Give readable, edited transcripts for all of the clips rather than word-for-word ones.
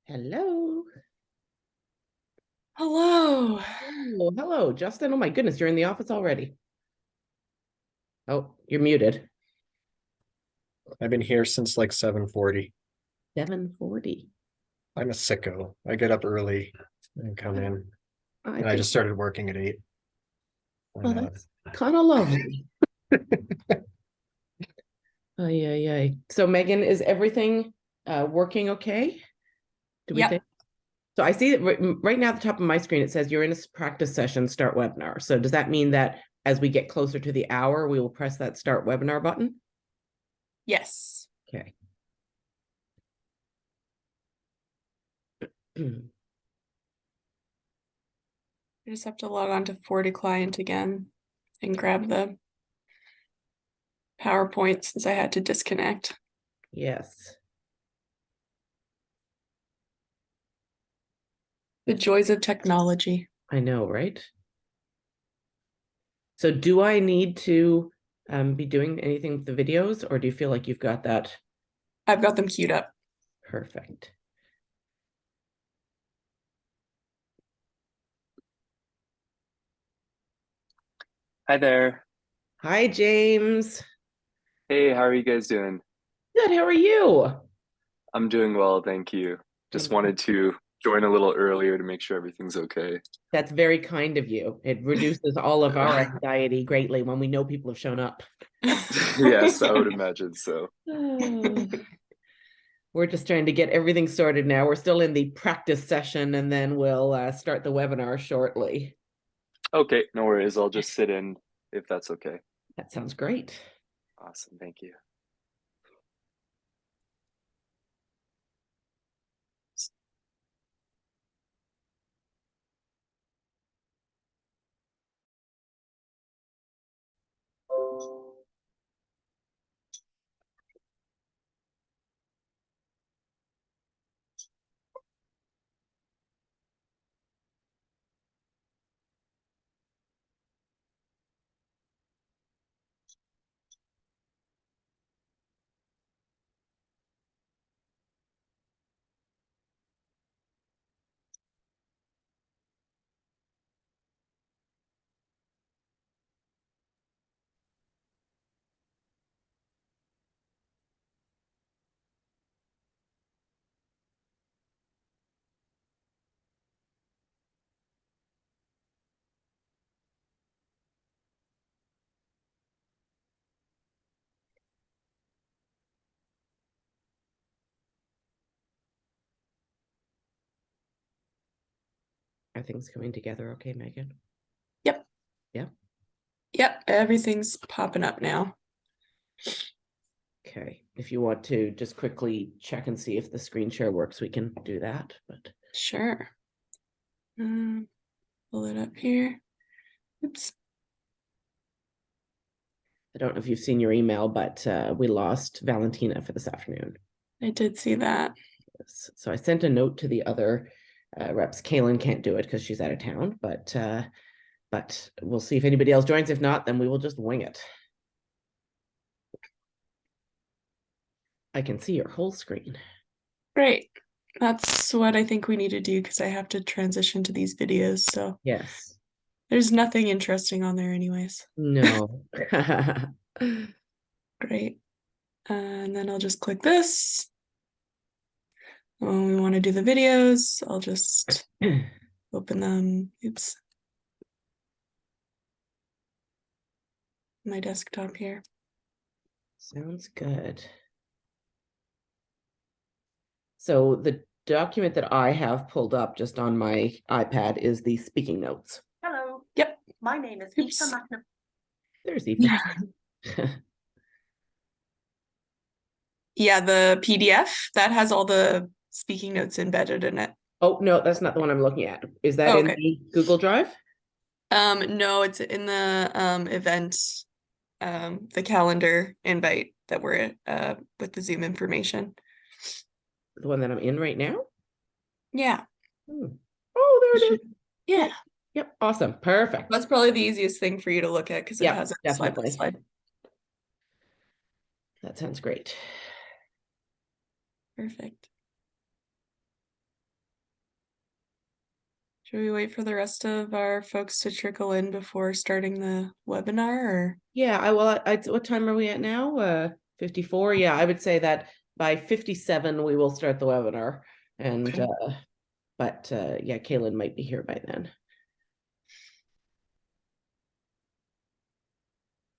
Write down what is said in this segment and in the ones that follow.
Hello. Hello. Oh, hello, Justin. Oh my goodness, you're in the office already. Oh, you're muted. I've been here since like 7:40. 7:40. I'm a sicko. I get up early and come in, I and I think, just started working at 8. Why well, not? that's kind of lovely. Ay, ay, ay. So, Megan, is everything working okay? Do we think? Yep, So I see that right now at the top of my screen, it says you're in a practice session, start webinar. So does that mean that as we get closer to the hour, we will press that start webinar button? yes. Okay. I just have to log on to Forty Client again and grab the PowerPoint since I had to disconnect. Yes. The joys of technology. I know, right? So do I need to be doing anything with the videos, or do you feel like you've got that I've got them queued up. perfect? Hi there. Hi, James. Hey, how are you guys doing? Good. How are you? I'm doing well, thank you. Just And wanted to join a little earlier to make sure everything's okay. that's very kind of you. It reduces all of our anxiety greatly when we know people have shown up. Yes, I would imagine so. Oh, we're just trying to get everything sorted now. We're still in the practice session, and then we'll start the webinar shortly. Okay, no worries. I'll just sit in if that's okay. That sounds great. Awesome, thank you. Are things coming together okay, Megan? Yep, Yeah. yep, everything's popping up now. Okay. If you want to just quickly check and see if the screen share works, we can do that. But Sure. Pull it up here. Oops. I don't know if you've seen your email, but we lost Valentina for this afternoon. I did see that. So I sent a note to the other reps. Kaylin can't do it because she's out of town, but we'll see if anybody else joins. If not, then we will just wing it. I can see your whole screen. Great. That's what I think we need to do because I have to transition to these videos. So Yes. there's nothing interesting on there anyways. No. Great. And then I'll just click this. When we want to do the videos, I'll just open them. Oops. My desktop here. Sounds good. So the document that I have pulled up just on my iPad is the speaking notes. Hello, Yep. my name is Oops. Aoife McNamara. There's Aoife. Yeah, the PDF that has all the speaking notes embedded in it. Oh, no, that's not the one I'm looking at. Is that Oh, in okay. the Google Drive? No, it's in the event, the calendar invite that we're with the Zoom information. The one that I'm in right now? Yeah. Oh, there it is. Yeah. Yep. Awesome. Perfect. That's probably the easiest thing for you to look at because it Yep, has it slide by definitely. slide. That sounds great. Perfect. Should we wait for the rest of our folks to trickle in before starting the webinar, or? Yeah, what time are we at now? 54. Yeah, I would say that by 57 we will start the webinar. And Okay. yeah, Kaylin might be here by then.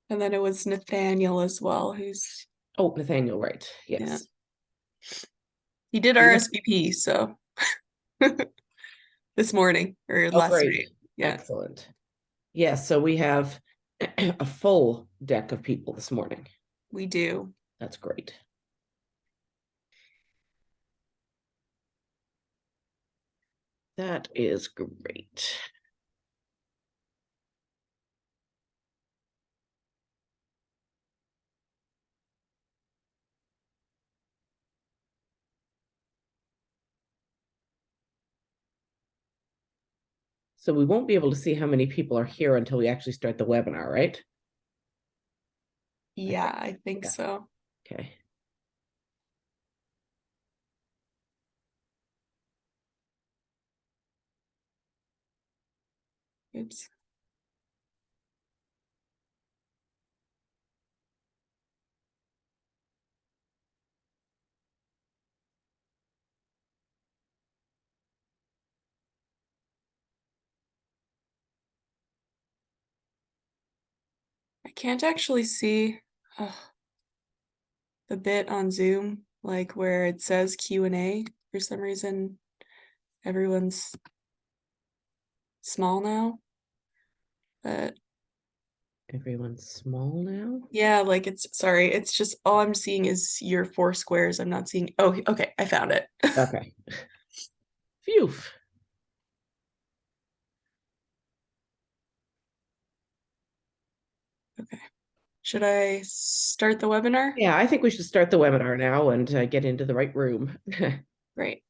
And then it was Nathaniel as well, who's, Oh, Nathaniel, right. Yes. he did RSVP, so this morning or Oh, last great. night. Yeah, Excellent. Yes, so we have a full deck of people this morning. we do. That's great. That is great. So we won't be able to see how many people are here until we actually start the webinar, right? Yeah, I think yeah. so. Okay. Oops. I can't actually see the bit on Zoom, like where it says Q&A. For some reason, everyone's small now. But Everyone's small now. yeah, like sorry, it's just all I'm seeing is your 4 squares. I'm not seeing, oh, okay, I found it. Okay. Phew. Okay. Should I start the webinar? Yeah, I think we should start the webinar now and get into the right room. Great.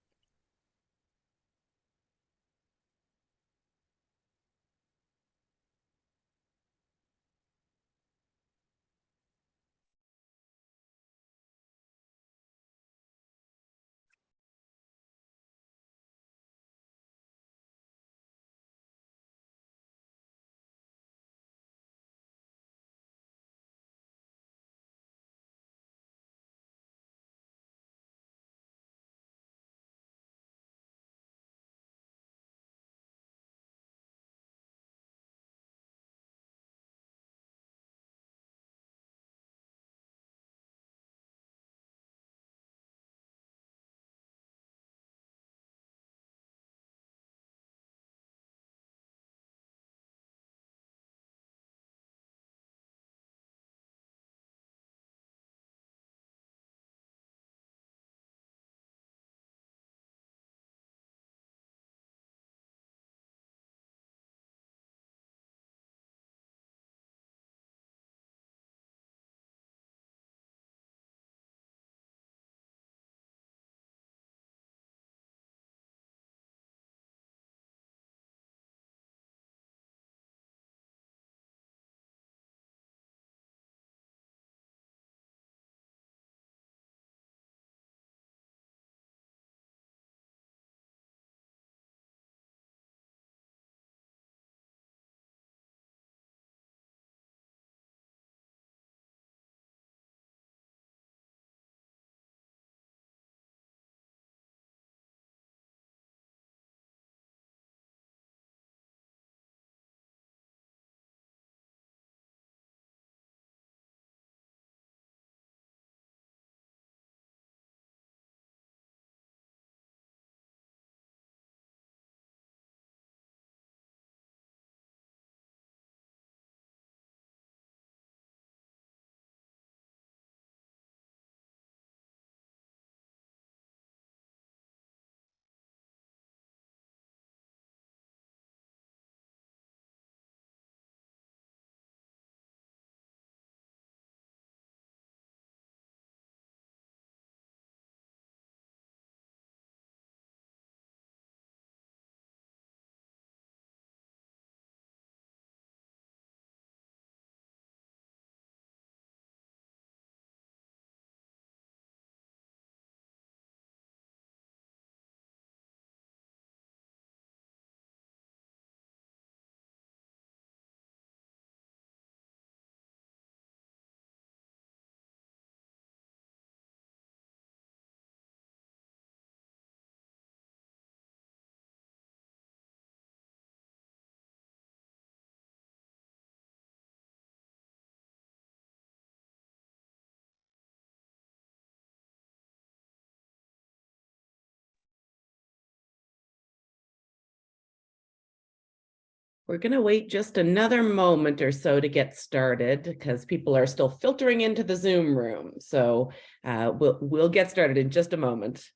We're going to wait just another moment or so to get started because people are still filtering into the Zoom room. So we'll get started in just a moment.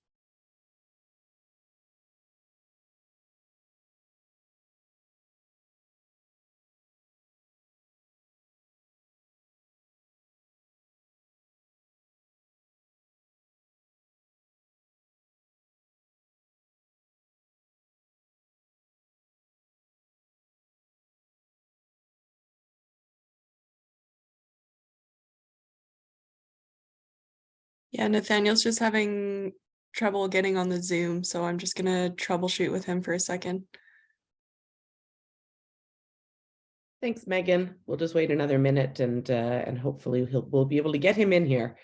Yeah, Nathaniel's just having trouble getting on the Zoom, so I'm just gonna troubleshoot with him for a second. Thanks, Megan. We'll just wait another minute and hopefully we'll be able to get him in here.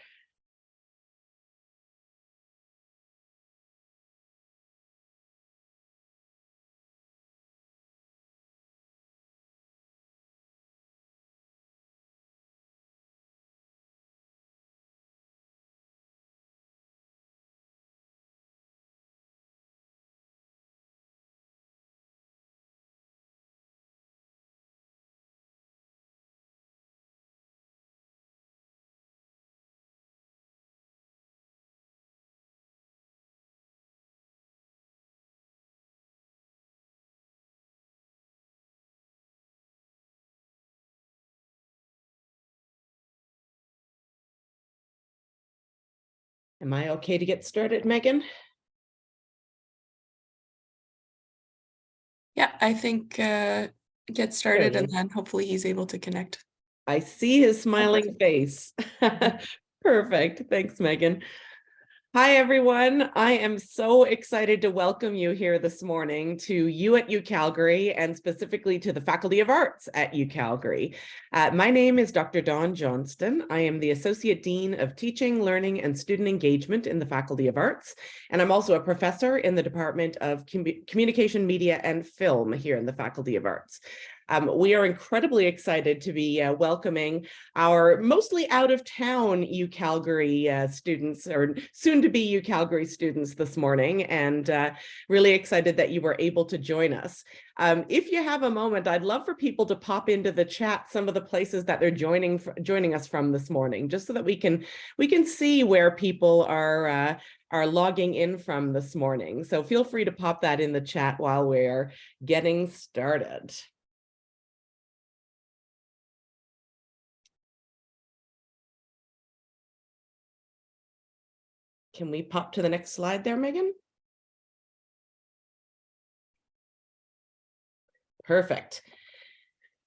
Am I okay to get started, Megan? Yeah, I think get started There and we go. then hopefully he's able to connect. I see his smiling perfect. face. Perfect. Thanks, Megan. Hi, everyone. I am so excited to welcome you here this morning to you at UCalgary and specifically to the Faculty of Arts at UCalgary. My name is Dr. Dawn Johnston. I am the Associate Dean of Teaching, Learning, and Student Engagement in the Faculty of Arts, and I'm also a professor in the Department of Communication, Media, and Film here in the Faculty of Arts. We are incredibly excited to be welcoming our mostly out of town UCalgary students, or soon to be UCalgary students this morning, and really excited that you were able to join us. If you have a moment, I'd love for people to pop into the chat some of the places that they're joining us from this morning, just so that we can see where people are logging in from this morning. So feel free to pop that in the chat while we're getting started. Can we pop to the next slide there, Megan? Perfect.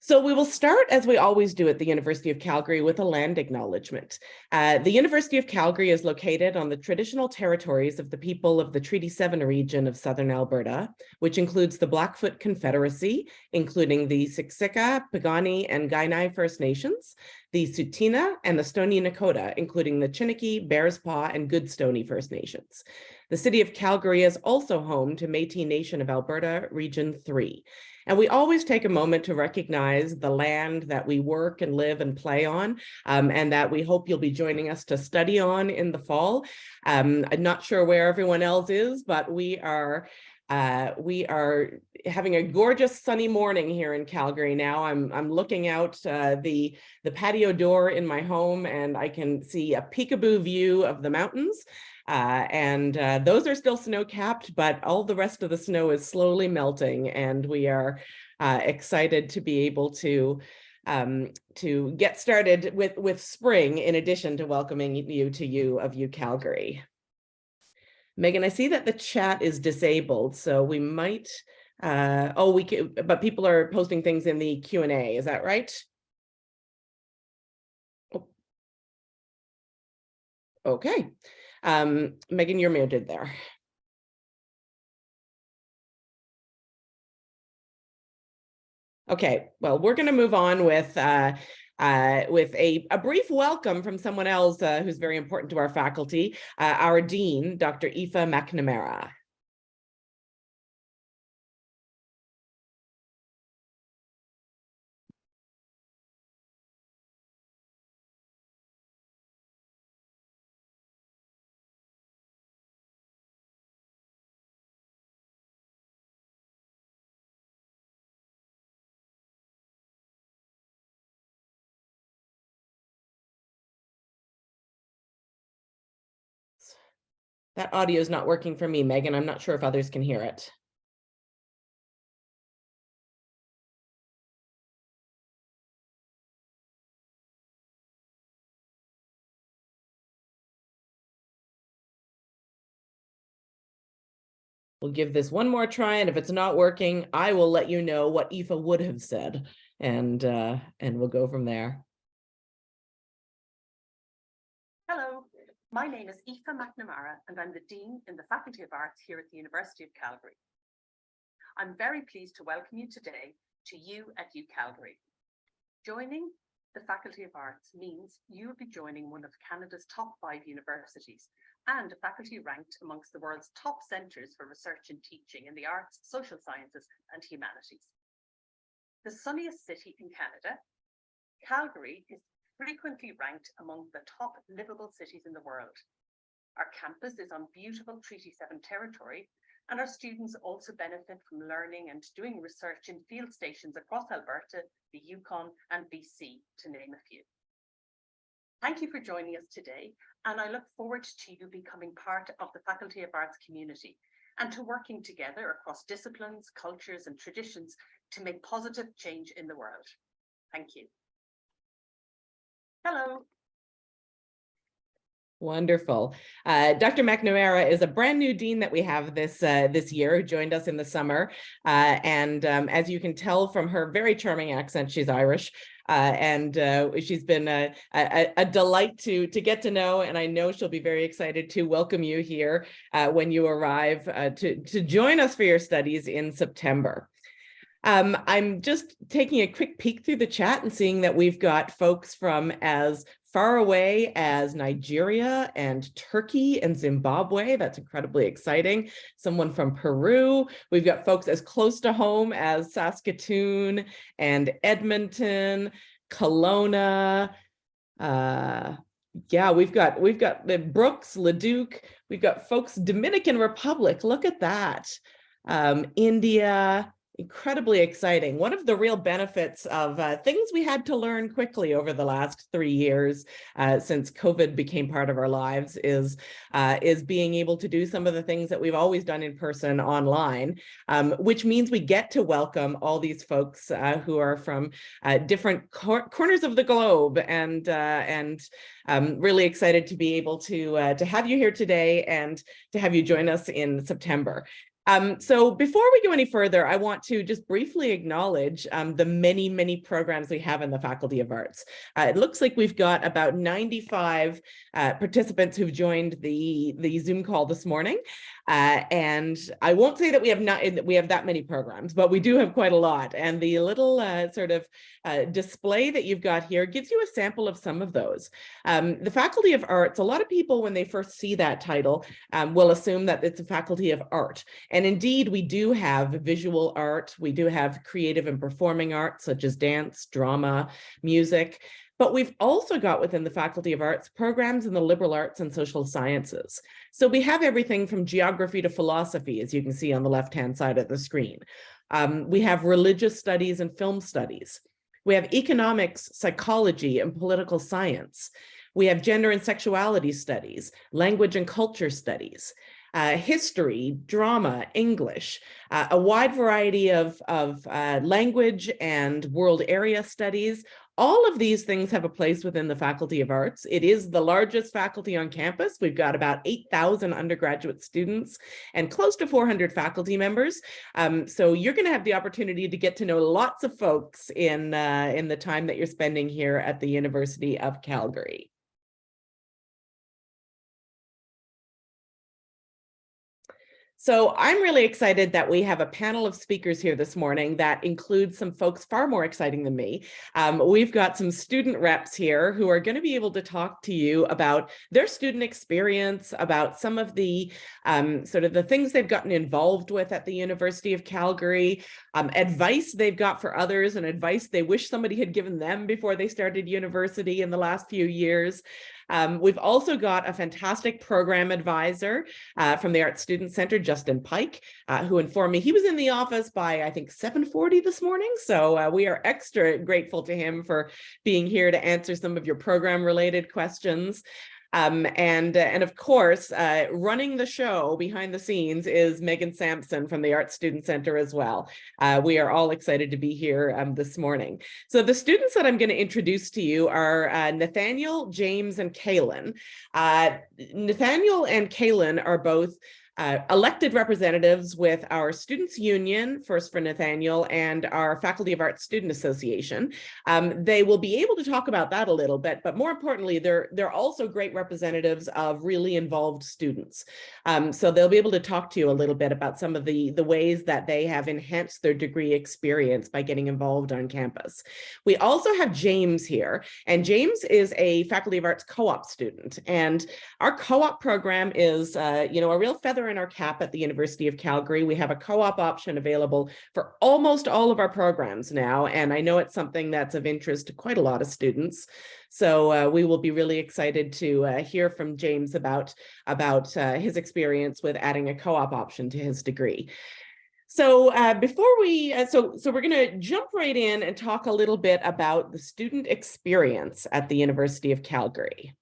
So we will start, as we always do at the University of Calgary, with a land acknowledgement. The University of Calgary is located on the traditional territories of the people of the Treaty 7 region of southern Alberta, which includes the Blackfoot Confederacy, including the Siksika, Piikani, and Kainai First Nations, the Tsuut'ina, and the Stoney Nakoda, including the Chiniki, Bearspaw, and Goodstoney First Nations. The city of Calgary is also home to Métis Nation of Alberta, Region 3. And we always take a moment to recognize the land that we work and live and play on, and that we hope you'll be joining us to study on in the fall. I'm not sure where everyone else is, but we are having a gorgeous sunny morning here in Calgary now. I'm looking out the patio door in my home, and I can see a peekaboo view of the mountains. And those are still snow-capped, but all the rest of the snow is slowly melting, and we are excited to be able to get started with spring, in addition to welcoming you to UCalgary. Megan, I see that the chat is disabled, so we might. We can, but people are posting things in the Q&A. Is that right? Oh. Okay. Megan, you're muted there. Okay, well, we're going to move on with a brief welcome from someone else who's very important to our faculty, our dean, Dr. Aoife McNamara. That audio is not working for me, Megan. I'm not sure if others can hear it. We'll give this one more try, and if it's not working, I will let you know what Aoife would have said, and we'll go from there. Hello, my name is Aoife McNamara, and I'm the Dean in the Faculty of Arts here at the University of Calgary. I'm very pleased to welcome you today to You at UCalgary. Joining the Faculty of Arts means you will be joining one of Canada's top 5 universities and a faculty ranked amongst the world's top centres for research and teaching in the arts, social sciences and humanities. The sunniest city in Canada, Calgary is frequently ranked among the top livable cities in the world. Our campus is on beautiful Treaty 7 territory, and our students also benefit from learning and doing research in field stations across Alberta, the Yukon and BC, to name a few. Thank you for joining us today, and I look forward to you becoming part of the Faculty of Arts community and to working together across disciplines, cultures and traditions to make positive change in the world. Thank you. Hello. Wonderful. Dr. McNamara is a brand new dean that we have this year, who joined us in the summer. As you can tell from her very charming accent, she's Irish. She's been a delight to get to know, and I know she'll be very excited to welcome you here when you arrive to join us for your studies in September. I'm just taking a quick peek through the chat and seeing that we've got folks from as far away as Nigeria and Turkey and Zimbabwe. That's incredibly exciting. Someone from Peru. We've got folks as close to home as Saskatoon and Edmonton, Kelowna. Yeah, we've got the Brooks, Leduc. We've got folks, Dominican Republic. Look at that. India. Incredibly exciting. One of the real benefits of things we had to learn quickly over the last 3 years since COVID became part of our lives is being able to do some of the things that we've always done in person online, which means we get to welcome all these folks who are from different corners of the globe, and really excited to be able to have you here today and to have you join us in September. So before we go any further, I want to just briefly acknowledge the many, many programs we have in the Faculty of Arts. It looks like we've got about 95 participants who've joined the Zoom call this morning. And I won't say that we have that many programs, but we do have quite a lot. And the little sort of display that you've got here gives you a sample of some of those. The Faculty of Arts, a lot of people, when they first see that title, will assume that it's a Faculty of Art. And indeed, we do have visual art. We do have creative and performing arts, such as dance, drama, music. But we've also got within the Faculty of Arts programs in the liberal arts and social sciences. So we have everything from geography to philosophy, as you can see on the left-hand side of the screen. We have religious studies and film studies. We have economics, psychology, and political science. We have gender and sexuality studies, language and culture studies, history, drama, English, a wide variety of language and world area studies. All of these things have a place within the Faculty of Arts. It is the largest faculty on campus. We've got about 8,000 undergraduate students and close to 400 faculty members. So you're going to have the opportunity to get to know lots of folks in the time that you're spending here at the University of Calgary. So I'm really excited that we have a panel of speakers here this morning that includes some folks far more exciting than me. We've got some student reps here who are going to be able to talk to you about their student experience, about some of the sort of the things they've gotten involved with at the University of Calgary, advice they've got for others, and advice they wish somebody had given them before they started university in the last few years. We've also got a fantastic program advisor from the Art Student Center, Justin Pike, who informed me he was in the office by, I think, 7:40 this morning. So we are extra grateful to him for being here to answer some of your program-related questions. And of course, running the show behind the scenes is Megan Sampson from the Art Student Center as well. We are all excited to be here this morning. So the students that I'm going to introduce to you are Nathaniel, James, and Kaylin. Nathaniel and Kaylin are both elected representatives with our Students Union, first for Nathaniel, and our Faculty of Arts Student Association. They will be able to talk about that a little bit, but more importantly, they're also great representatives of really involved students. So they'll be able to talk to you a little bit about some of the ways that they have enhanced their degree experience by getting involved on campus. We also have James here, and James is a Faculty of Arts co-op student. And our co-op program is, a real feather in our cap at the University of Calgary. We have a co-op option available for almost all of our programs now, and I know it's something that's of interest to quite a lot of students. So we will be really excited to hear from James about his experience with adding a co-op option to his degree. So before we, so we're going to jump right in and talk a little bit about the student experience at the University of Calgary.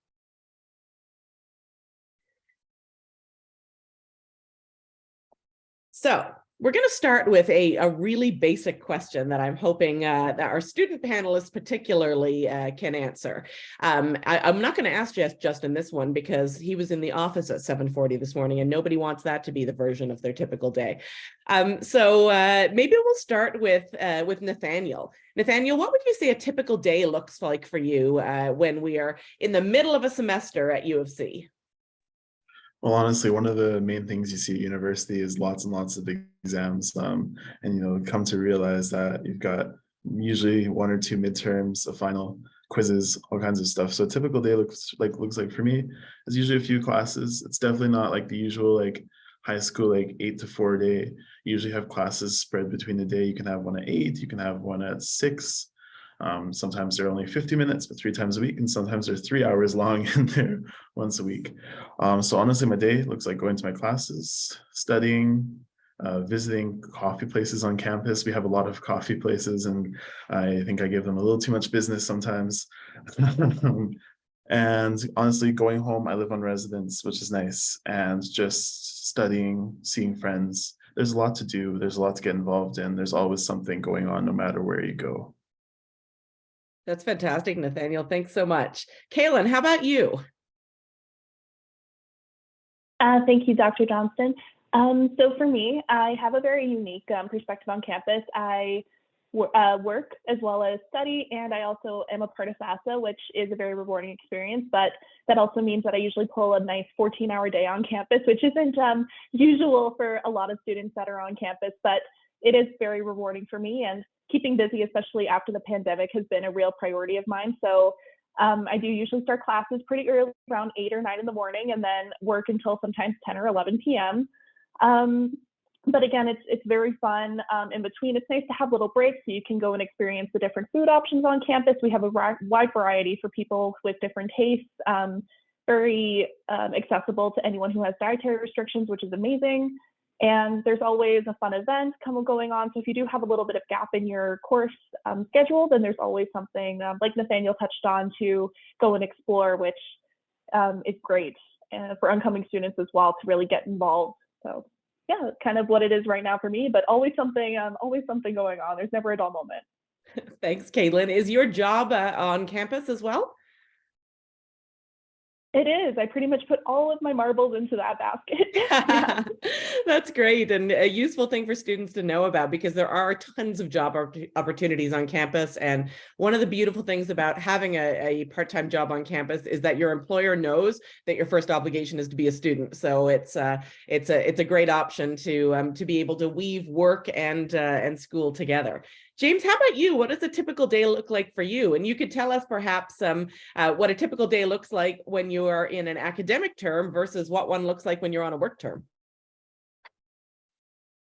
So we're going to start with a really basic question that I'm hoping that our student panelists particularly can answer. I'm not going to ask Justin this one because he was in the office at 7:40 this morning and nobody wants that to be the version of their typical day. So maybe we'll start with Nathaniel. Nathaniel, what would you say a typical day looks like for you when we are in the middle of a semester at U of C? Well, honestly, one of the main things you see at university is lots and lots of exams, and come to realize that you've got usually 1 or 2 midterms, a final, quizzes, all kinds of stuff. So a typical day looks like for me is usually a few classes. It's definitely not like the usual like high school 8 to 4 day. You usually have classes spread between the day. You can have one at 8, you can have one at 6. Sometimes they're only 50 minutes, but 3 times a week, and sometimes they're 3 hours long and they're once a week. So honestly, my day looks like going to my classes, studying, visiting coffee places on campus. We have a lot of coffee places, and I think I give them a little too much business sometimes. And honestly, going home, I live on residence, which is nice, and just studying, seeing friends. There's a lot to do. There's a lot to get involved in. There's always something going on no matter where you go. That's fantastic, Nathaniel. Thanks so much. Kaylin, how about you? Thank you, Dr. Johnston. So for me, I have a very unique perspective on campus. I work as well as study, and I also am a part of FASA, which is a very rewarding experience, but that also means that I usually pull a nice 14-hour day on campus, which isn't usual for a lot of students that are on campus, but it is very rewarding for me, and keeping busy, especially after the pandemic, has been a real priority of mine. So I do usually start classes pretty early, around 8 or 9 in the morning, and then work until sometimes 10 or 11 p.m. But again, it's very fun. In between, it's nice to have little breaks so you can go and experience the different food options on campus. We have a wide variety for people with different tastes, very accessible to anyone who has dietary restrictions, which is amazing. And there's always a fun event going on. So if you do have a little bit of gap in your course schedule, then there's always something like Nathaniel touched on to go and explore, which is great for oncoming students as well to really get involved. So yeah, that's kind of what it is right now for me, but always something going on. There's never a dull moment. Thanks, Caitlin. Is your job on campus as well? It is. I pretty much put all of my marbles into that basket. Yeah. That's great, and a useful thing for students to know about, because there are tons of job opportunities on campus. And one of the beautiful things about having a part-time job on campus is that your employer knows that your first obligation is to be a student. So it's a great option to be able to weave work and school together. James, how about you? What does a typical day look like for you? And you could tell us perhaps what a typical day looks like when you are in an academic term versus what one looks like when you're on a work term.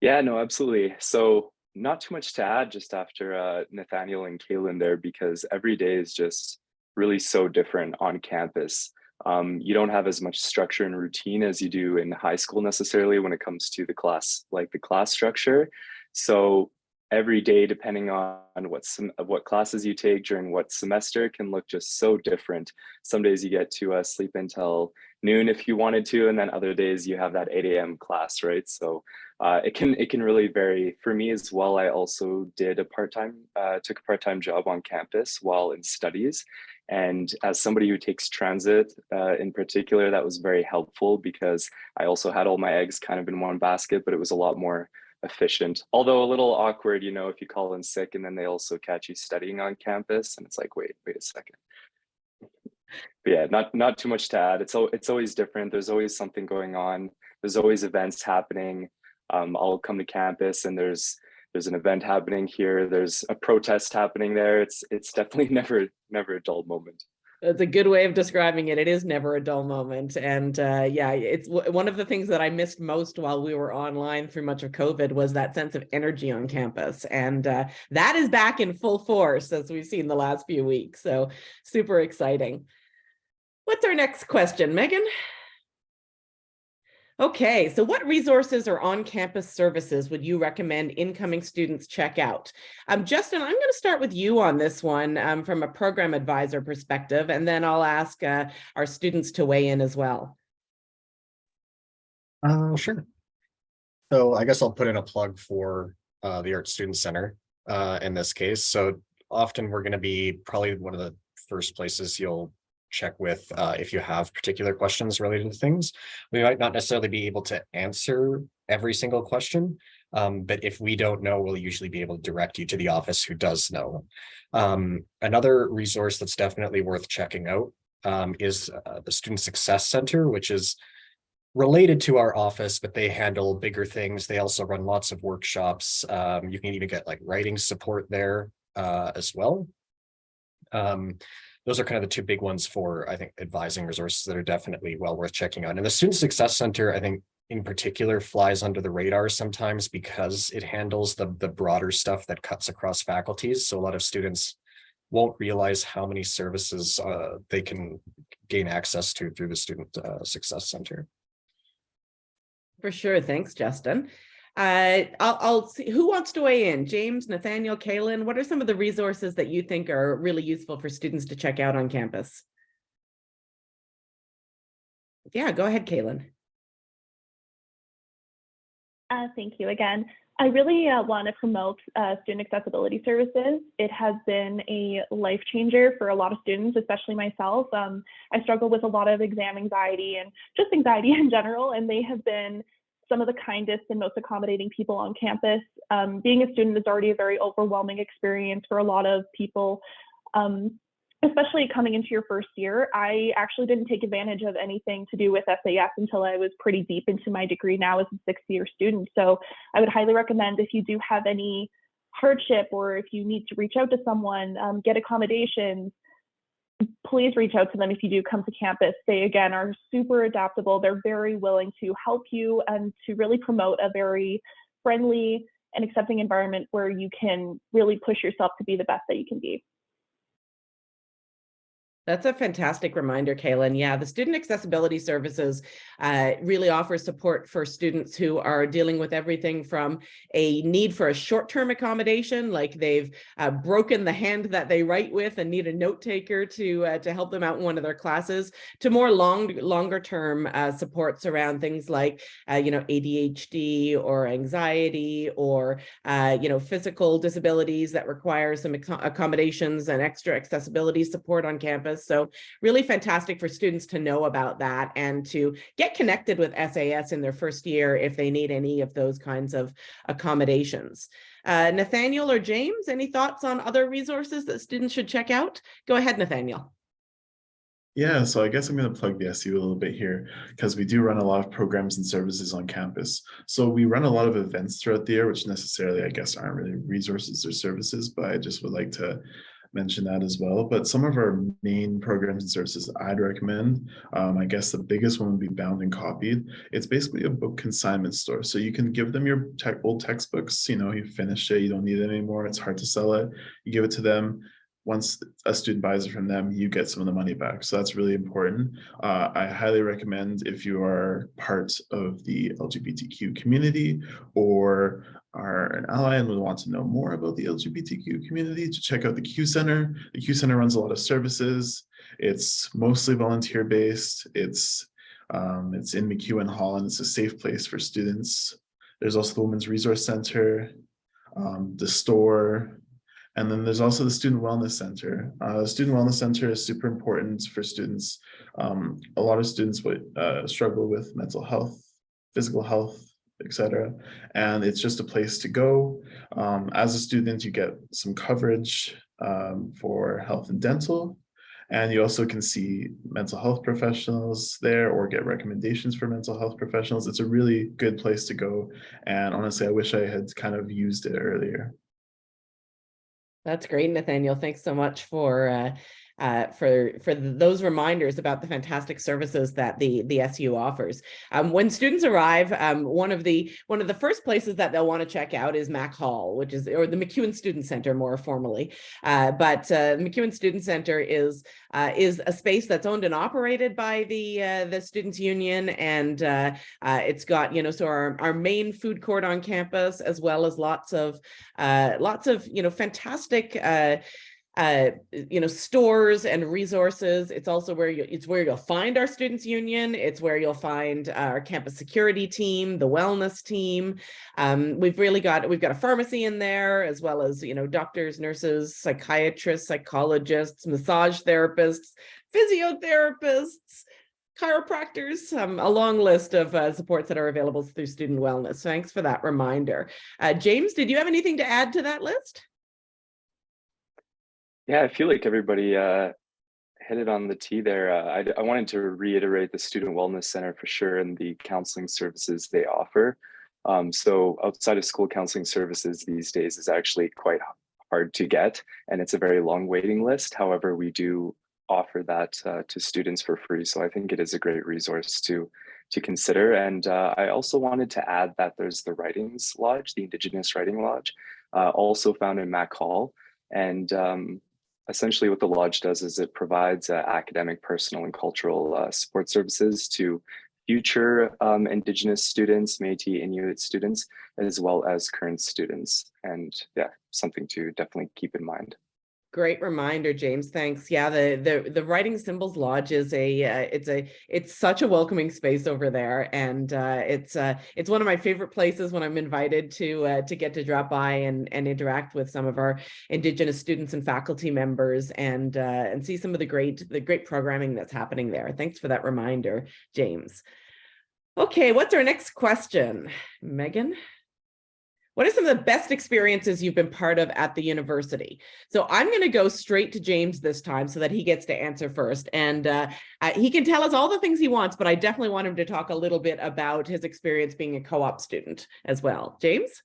Yeah, no, absolutely. So not too much to add just after Nathaniel and Kaylin there, because every day is just really so different on campus. You don't have as much structure and routine as you do in high school necessarily when it comes to the class structure. So every day, depending on what classes you take during what semester, can look just so different. Some days you get to sleep until noon if you wanted to, and then other days you have that 8 a.m. class, right? So it can really vary. For me as well, I also did took a part-time job on campus while in studies. And as somebody who takes transit in particular, that was very helpful because I also had all my eggs kind of in one basket, but it was a lot more efficient. Although a little awkward, you know, if you call in sick and then they also catch you studying on campus, and it's like, wait a second. But yeah, not too much to add. It's always different. There's always something going on. There's always events happening. I'll come to campus and there's an event happening here. There's a protest happening there. It's definitely never a dull moment. That's a good way of describing it. It is never a dull moment. And yeah, it's one of the things that I missed most while we were online through much of COVID was that sense of energy on campus. And that is back in full force as we've seen the last few weeks. So super exciting. What's our next question, Megan? Okay, so what resources or on-campus services would you recommend incoming students check out? Justin, I'm going to start with you on this one from a program advisor perspective, and then I'll ask our students to weigh in as well. Sure. So I guess I'll put in a plug for the Art Student Center in this case. So often we're going to be probably one of the first places you'll check with if you have particular questions related to things. We might not necessarily be able to answer every single question, but if we don't know, we'll usually be able to direct you to the office who does know. Another resource that's definitely worth checking out is the Student Success Center, which is related to our office, but they handle bigger things. They also run lots of workshops. You can even get like writing support there as well. Those are kind of the two big ones for, I think, advising resources that are definitely well worth checking out. And the Student Success Center, I think, in particular, flies under the radar sometimes because it handles the broader stuff that cuts across faculties. So a lot of students won't realize how many services they can gain access to through the Student Success Center. For sure. Thanks, Justin. I'll see who wants to weigh in. James, Nathaniel, Kaylin, what are some of the resources that you think are really useful for students to check out on campus? Yeah, go ahead, Kaylin. Thank you again. I really want to promote student accessibility services. It has been a life changer for a lot of students, especially myself. I struggle with a lot of exam anxiety and just anxiety in general, and they have been some of the kindest and most accommodating people on campus. Being a student is already a very overwhelming experience for a lot of people, especially coming into your first year. I actually didn't take advantage of anything to do with SAS until I was pretty deep into my degree now as a sixth-year student. So I would highly recommend, if you do have any hardship or if you need to reach out to someone, get accommodations, please reach out to them if you do come to campus. They, again, are super adaptable. They're very willing to help you and to really promote a very friendly and accepting environment where you can really push yourself to be the best that you can be. That's a fantastic reminder, Kaylin. Yeah, the Student Accessibility Services really offer support for students who are dealing with everything from a need for a short-term accommodation, like they've broken the hand that they write with and need a note taker to help them out in one of their classes, to more longer-term supports around things like ADHD or anxiety or physical disabilities that require some accommodations and extra accessibility support on campus. So really fantastic for students to know about that and to get connected with SAS in their first year if they need any of those kinds of accommodations. Nathaniel or James, any thoughts on other resources that students should check out? Go ahead, Nathaniel. Yeah, so I guess I'm going to plug the SU a little bit here because we do run a lot of programs and services on campus. So we run a lot of events throughout the year, which necessarily, I guess, aren't really resources or services, but I just would like to mention that as well. But some of our main programs and services I'd recommend, I guess the biggest one would be Bound and Copied. It's basically a book consignment store. So you can give them your old textbooks, you finish it, you don't need it anymore, it's hard to sell it. You give it to them. once a student buys it from them, you get some of the money back. So that's really important. I highly recommend, if you are part of the LGBTQ community or are an ally and would want to know more about the LGBTQ community, to check out the Q Center. The Q Center runs a lot of services. It's mostly volunteer based. It's in McEwen Hall, and it's a safe place for students. There's also the Women's Resource Center, the store, and then there's also the Student Wellness Center. The Student Wellness Center is super important for students. A lot of students would struggle with mental health, physical health, etc. And it's just a place to go. As a student, you get some coverage for health and dental. And you also can see mental health professionals there or get recommendations for mental health professionals. It's a really good place to go. And honestly, I wish I had kind of used it earlier. That's great, Nathaniel. Thanks so much for those reminders about the fantastic services that the SU offers. When students arrive, one of the first places that they'll want to check out is Mac Hall, which is, or the McEwen Student Center more formally. But McEwen Student Center is a space that's owned and operated by the Students Union, and it's got, you know, so our main food court on campus, as well as lots of you know, fantastic you know, stores and resources. It's also where you'll find our Students Union. It's where you'll find our campus security team, the wellness team. We've got a pharmacy in there, as well as, you know, doctors, nurses, psychiatrists, psychologists, massage therapists, physiotherapists, chiropractors, a long list of supports that are available through student wellness. Thanks for that reminder. James, did you have anything to add to that list? Yeah, I feel like everybody hit it on the tee there. I wanted to reiterate the Student Wellness Center for sure, and the counseling services they offer. So outside of school counseling services these days is actually quite hard to get, and it's a very long waiting list. However, we do offer that to students for free. So I think it is a great resource to consider. And I also wanted to add that there's the Writings Lodge, the Indigenous Writing Lodge, also found in Mac Hall. And essentially what the lodge does is it provides academic, personal, and cultural support services to future Indigenous students, Métis, Inuit students, as well as current students. And yeah, something to definitely keep in mind. Great reminder, James. Thanks. Yeah, the Writing Symbols Lodge is it's such a welcoming space over there, and it's one of my favorite places when I'm invited to get to drop by and interact with some of our Indigenous students and faculty members, and see some of the great programming that's happening there. Thanks for that reminder, James. Okay, what's our next question, Megan? What are some of the best experiences you've been part of at the university? So I'm going to go straight to James this time so that he gets to answer first. And he can tell us all the things he wants, but I definitely want him to talk a little bit about his experience being a co-op student as well. James?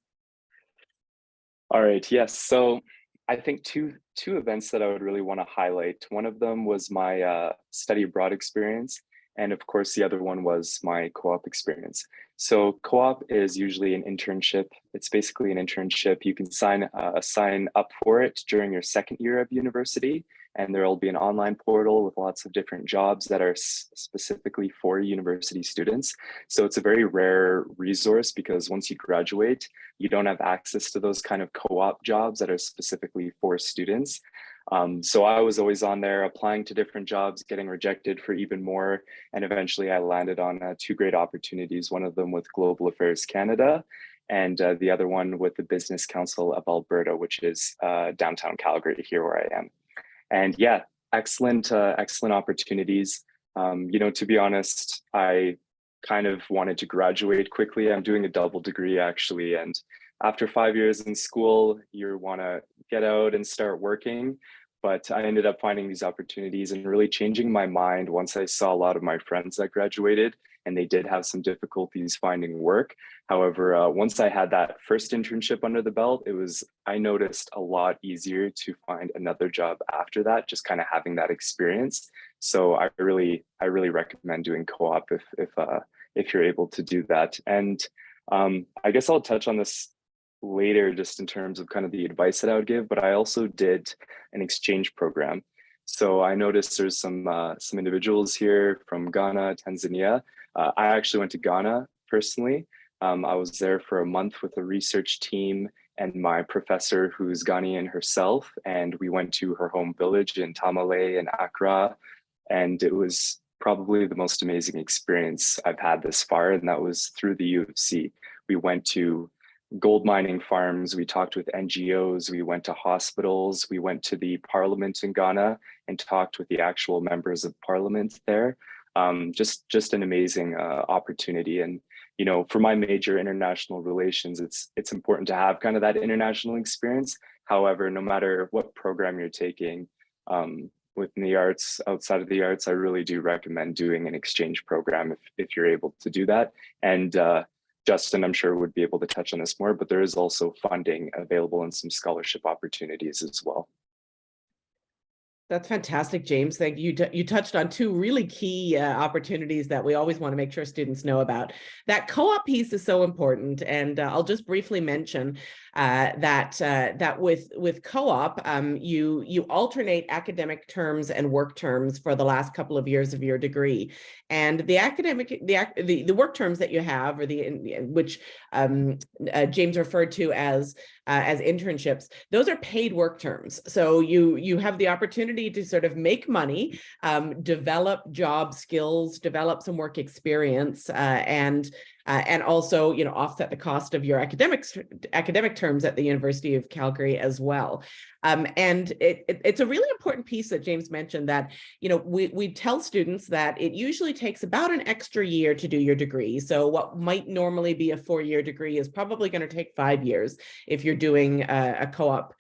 All right, yes. So I think two events that I would really want to highlight. One of them was my study abroad experience. And of course, the other one was my co-op experience. So co-op is usually an internship. It's basically an internship. You can sign up for it during your second year of university, and there will be an online portal with lots of different jobs that are specifically for university students. So it's a very rare resource, because once you graduate, you don't have access to those kind of co-op jobs that are specifically for students. So I was always on there applying to different jobs, getting rejected for even more. And eventually I landed on two great opportunities, one of them with Global Affairs Canada, and the other one with the Business Council of Alberta, which is downtown Calgary, here where I am. And yeah, excellent opportunities. You know, to be honest, I kind of wanted to graduate quickly. I'm doing a double degree actually. And after 5 years in school, you want to get out and start working. But I ended up finding these opportunities and really changing my mind once I saw a lot of my friends that graduated, and they did have some difficulties finding work. However, once I had that first internship under the belt, I noticed a lot easier to find another job after that, just kind of having that experience. So I really recommend doing co-op if you're able to do that. And I guess I'll touch on this later, just in terms of kind of the advice that I would give, but I also did an exchange program. So I noticed there's some individuals here from Ghana, Tanzania. I actually went to Ghana personally. I was there for a month with a research team and my professor, who's Ghanaian herself, and we went to her home village in Tamale and Accra, and it was probably the most amazing experience I've had this far, and that was through the U of C. We went to gold mining farms, we talked with NGOs, we went to hospitals, we went to the parliament in Ghana and talked with the actual members of parliament there. Just an amazing opportunity. And you know, for my major, international relations, it's important to have kind of that international experience. However, no matter what program you're taking, within the arts, outside of the arts, I really do recommend doing an exchange program if you're able to do that. And Justin, I'm sure, would be able to touch on this more, but there is also funding available and some scholarship opportunities as well. That's fantastic, James. Thank you. You touched on two really key opportunities that we always want to make sure students know about. That co-op piece is so important, and I'll just briefly mention that with co-op, you alternate academic terms and work terms for the last couple of years of your degree, and the work terms that you have, or which James referred to as internships, those are paid work terms. So you have the opportunity to sort of make money, develop job skills, develop some work experience, and also, you know, offset the cost of your academic terms at the University of Calgary as well. And it's a really important piece that James mentioned, that, you know, we tell students that it usually takes about an extra year to do your degree. So what might normally be a 4-year degree is probably going to take 5 years if you're doing a co-op.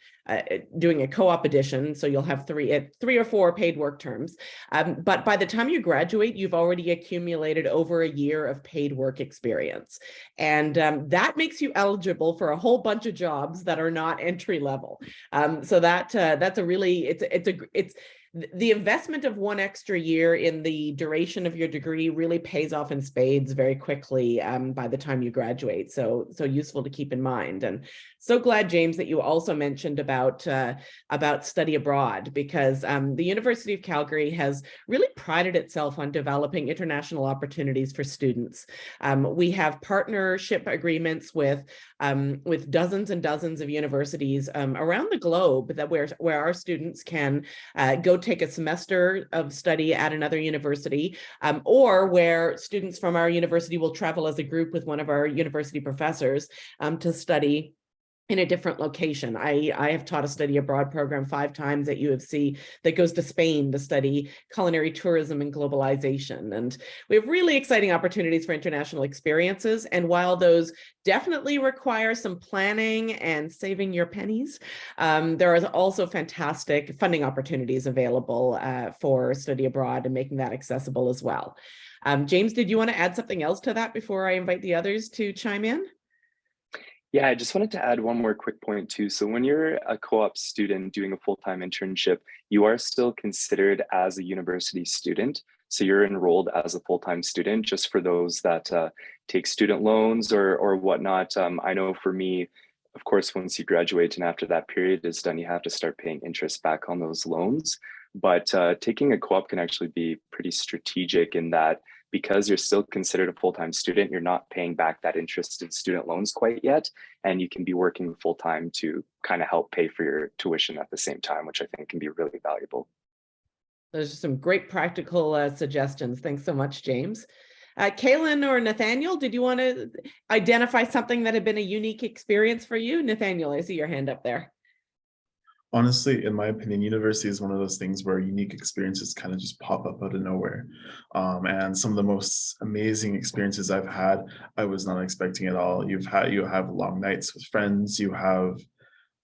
Doing a co-op edition, so you'll have 3 or 4 paid work terms. But by the time you graduate, you've already accumulated over a year of paid work experience, and that makes you eligible for a whole bunch of jobs that are not entry level. So that's a really it's the investment of 1 extra year in the duration of your degree really pays off in spades very quickly by the time you graduate. So useful to keep in mind. And so glad, James, that you also mentioned about study abroad, because the University of Calgary has really prided itself on developing international opportunities for students. We have partnership agreements with dozens and dozens of universities around the globe that where our students can go take a semester of study at another university, or where students from our university will travel as a group with one of our university professors to study in a different location. I have taught a study abroad program 5 times at U of C that goes to Spain to study culinary tourism and globalization. And we have really exciting opportunities for international experiences. And while those definitely require some planning and saving your pennies, there are also fantastic funding opportunities available for study abroad and making that accessible as well. James, did you want to add something else to that before I invite the others to chime in? Yeah, I just wanted to add one more quick point too. So when you're a co-op student doing a full-time internship, you are still considered as a university student. So you're enrolled as a full-time student, just for those that take student loans or whatnot. I know for me, of course, once you graduate and after that period is done, you have to start paying interest back on those loans. But taking a co-op can actually be pretty strategic in that, because you're still considered a full-time student, you're not paying back that interest in student loans quite yet. And you can be working full-time to kind of help pay for your tuition at the same time, which I think can be really valuable. Those are some great practical suggestions. Thanks so much, James. Kaylin or Nathaniel, did you want to identify something that had been a unique experience for you? Nathaniel, I see your hand up there. Honestly, in my opinion, university is one of those things where unique experiences kind of just pop up out of nowhere. And some of the most amazing experiences I've had, I was not expecting at all. You have long nights with friends, you have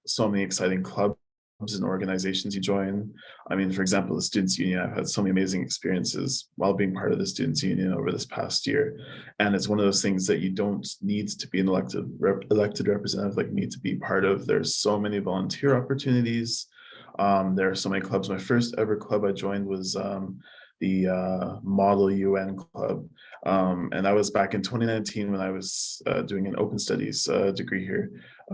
so many exciting clubs and organizations you join. I mean, for example, the Students' Union, I've had so many amazing experiences while being part of the Students' Union over this past year. And it's one of those things that you don't need to be an elected representative like me to be part of. There's so many volunteer opportunities. There are so many clubs. My first ever club I joined was the Model UN Club. And that was back in 2019 when I was doing an open studies degree here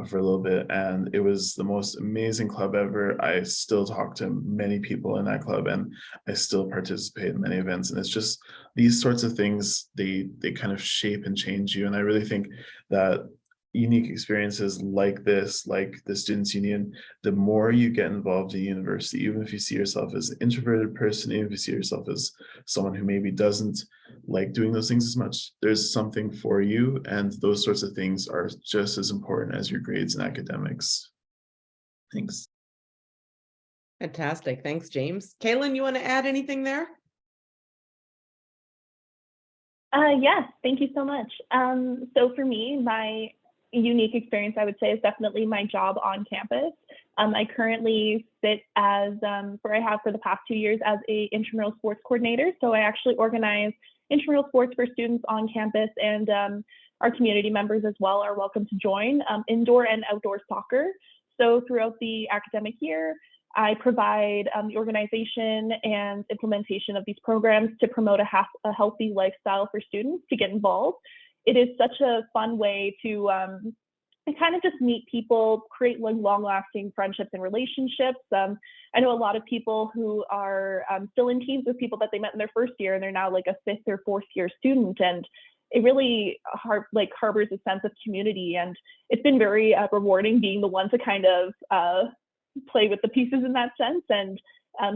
for a little bit. And it was the most amazing club ever. I still talk to many people in that club, and I still participate in many events. And it's just these sorts of things, they kind of shape and change you. And I really think that unique experiences like this, like the Students' Union, the more you get involved in university, even if you see yourself as an introverted person, even if you see yourself as someone who maybe doesn't like doing those things as much, there's something for you. And those sorts of things are just as important as your grades and academics. Thanks. Fantastic. Thanks, James. Kaylin, you want to add anything there? Yes, thank you so much. So for me, my unique experience, I would say, is definitely my job on campus. I currently sit as, I have for the past 2 years as a intramural sports coordinator. So I actually organize intramural sports for students on campus, and our community members as well are welcome to join indoor and outdoor soccer. So throughout the academic year, I provide the organization and implementation of these programs to promote a healthy lifestyle for students to get involved. It is such a fun way to kind of just meet people, create long-lasting friendships and relationships. I know a lot of people who are still in teams with people that they met in their first year, and they're now like a 5th or 4th year student, and it really harbors a sense of community. And it's been very rewarding being the one to kind of play with the pieces in that sense, and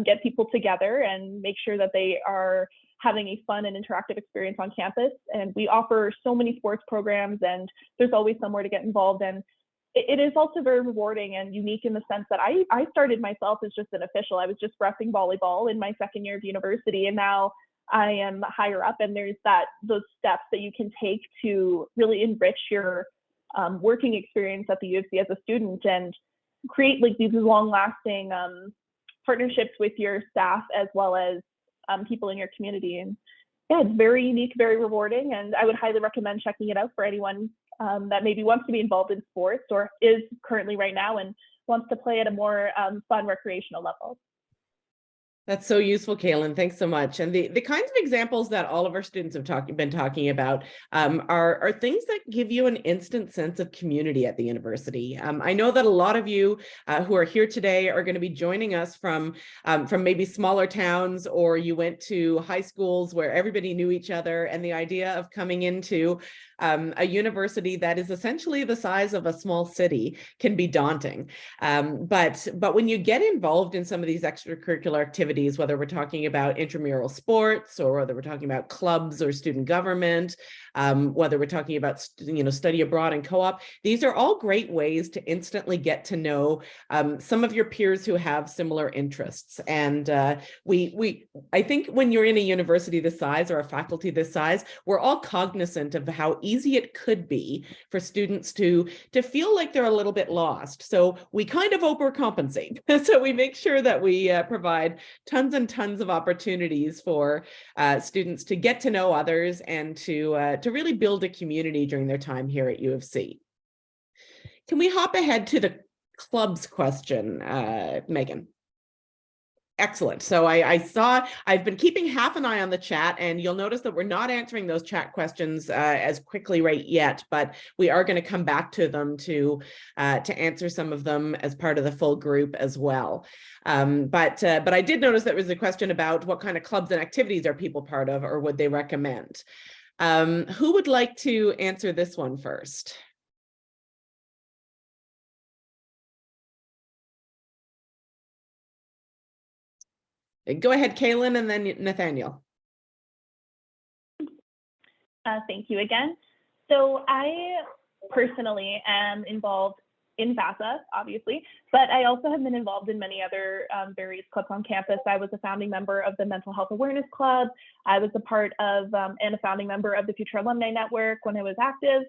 get people together and make sure that they are having a fun and interactive experience on campus. And we offer so many sports programs, and there's always somewhere to get involved. And it is also very rewarding and unique in the sense that I started myself as just an official. I was just repping volleyball in my 2nd year of university, and now I am higher up, and there's those steps that you can take to really enrich your working experience at the U of C as a student, and create like these long-lasting partnerships with your staff as well as people in your community. And yeah, it's very unique, very rewarding, and I would highly recommend checking it out for anyone that maybe wants to be involved in sports or is currently right now and wants to play at a more fun recreational level. That's so useful, Kaylin. Thanks so much. And the kinds of examples that all of our students have been talking about are things that give you an instant sense of community at the university. I know that a lot of you who are here today are going to be joining us from maybe smaller towns, or you went to high schools where everybody knew each other, and the idea of coming into a university that is essentially the size of a small city can be daunting. But when you get involved in some of these extracurricular activities, whether we're talking about intramural sports, or whether we're talking about clubs or student government, whether we're talking about study abroad and co-op, these are all great ways to instantly get to know some of your peers who have similar interests. And I think when you're in a university this size or a faculty this size, we're all cognizant of how easy it could be for students to feel like they're a little bit lost. So we kind of overcompensate. So we make sure that we provide tons and tons of opportunities for students to get to know others and to really build a community during their time here at U of C. Can we hop ahead to the clubs question, Megan? Excellent. So I've been keeping half an eye on the chat, and you'll notice that we're not answering those chat questions as quickly right yet, but we are going to come back to them to answer some of them as part of the full group as well. But I did notice there was a question about what kind of clubs and activities are people part of, or would they recommend? Who would like to answer this one first? Go ahead, Kaylin, and then Nathaniel. Thank you again. So I personally am involved in FASA, obviously, but I also have been involved in many other various clubs on campus. I was a founding member of the Mental Health Awareness Club. I was a part of and a founding member of the Future Alumni Network when I was active.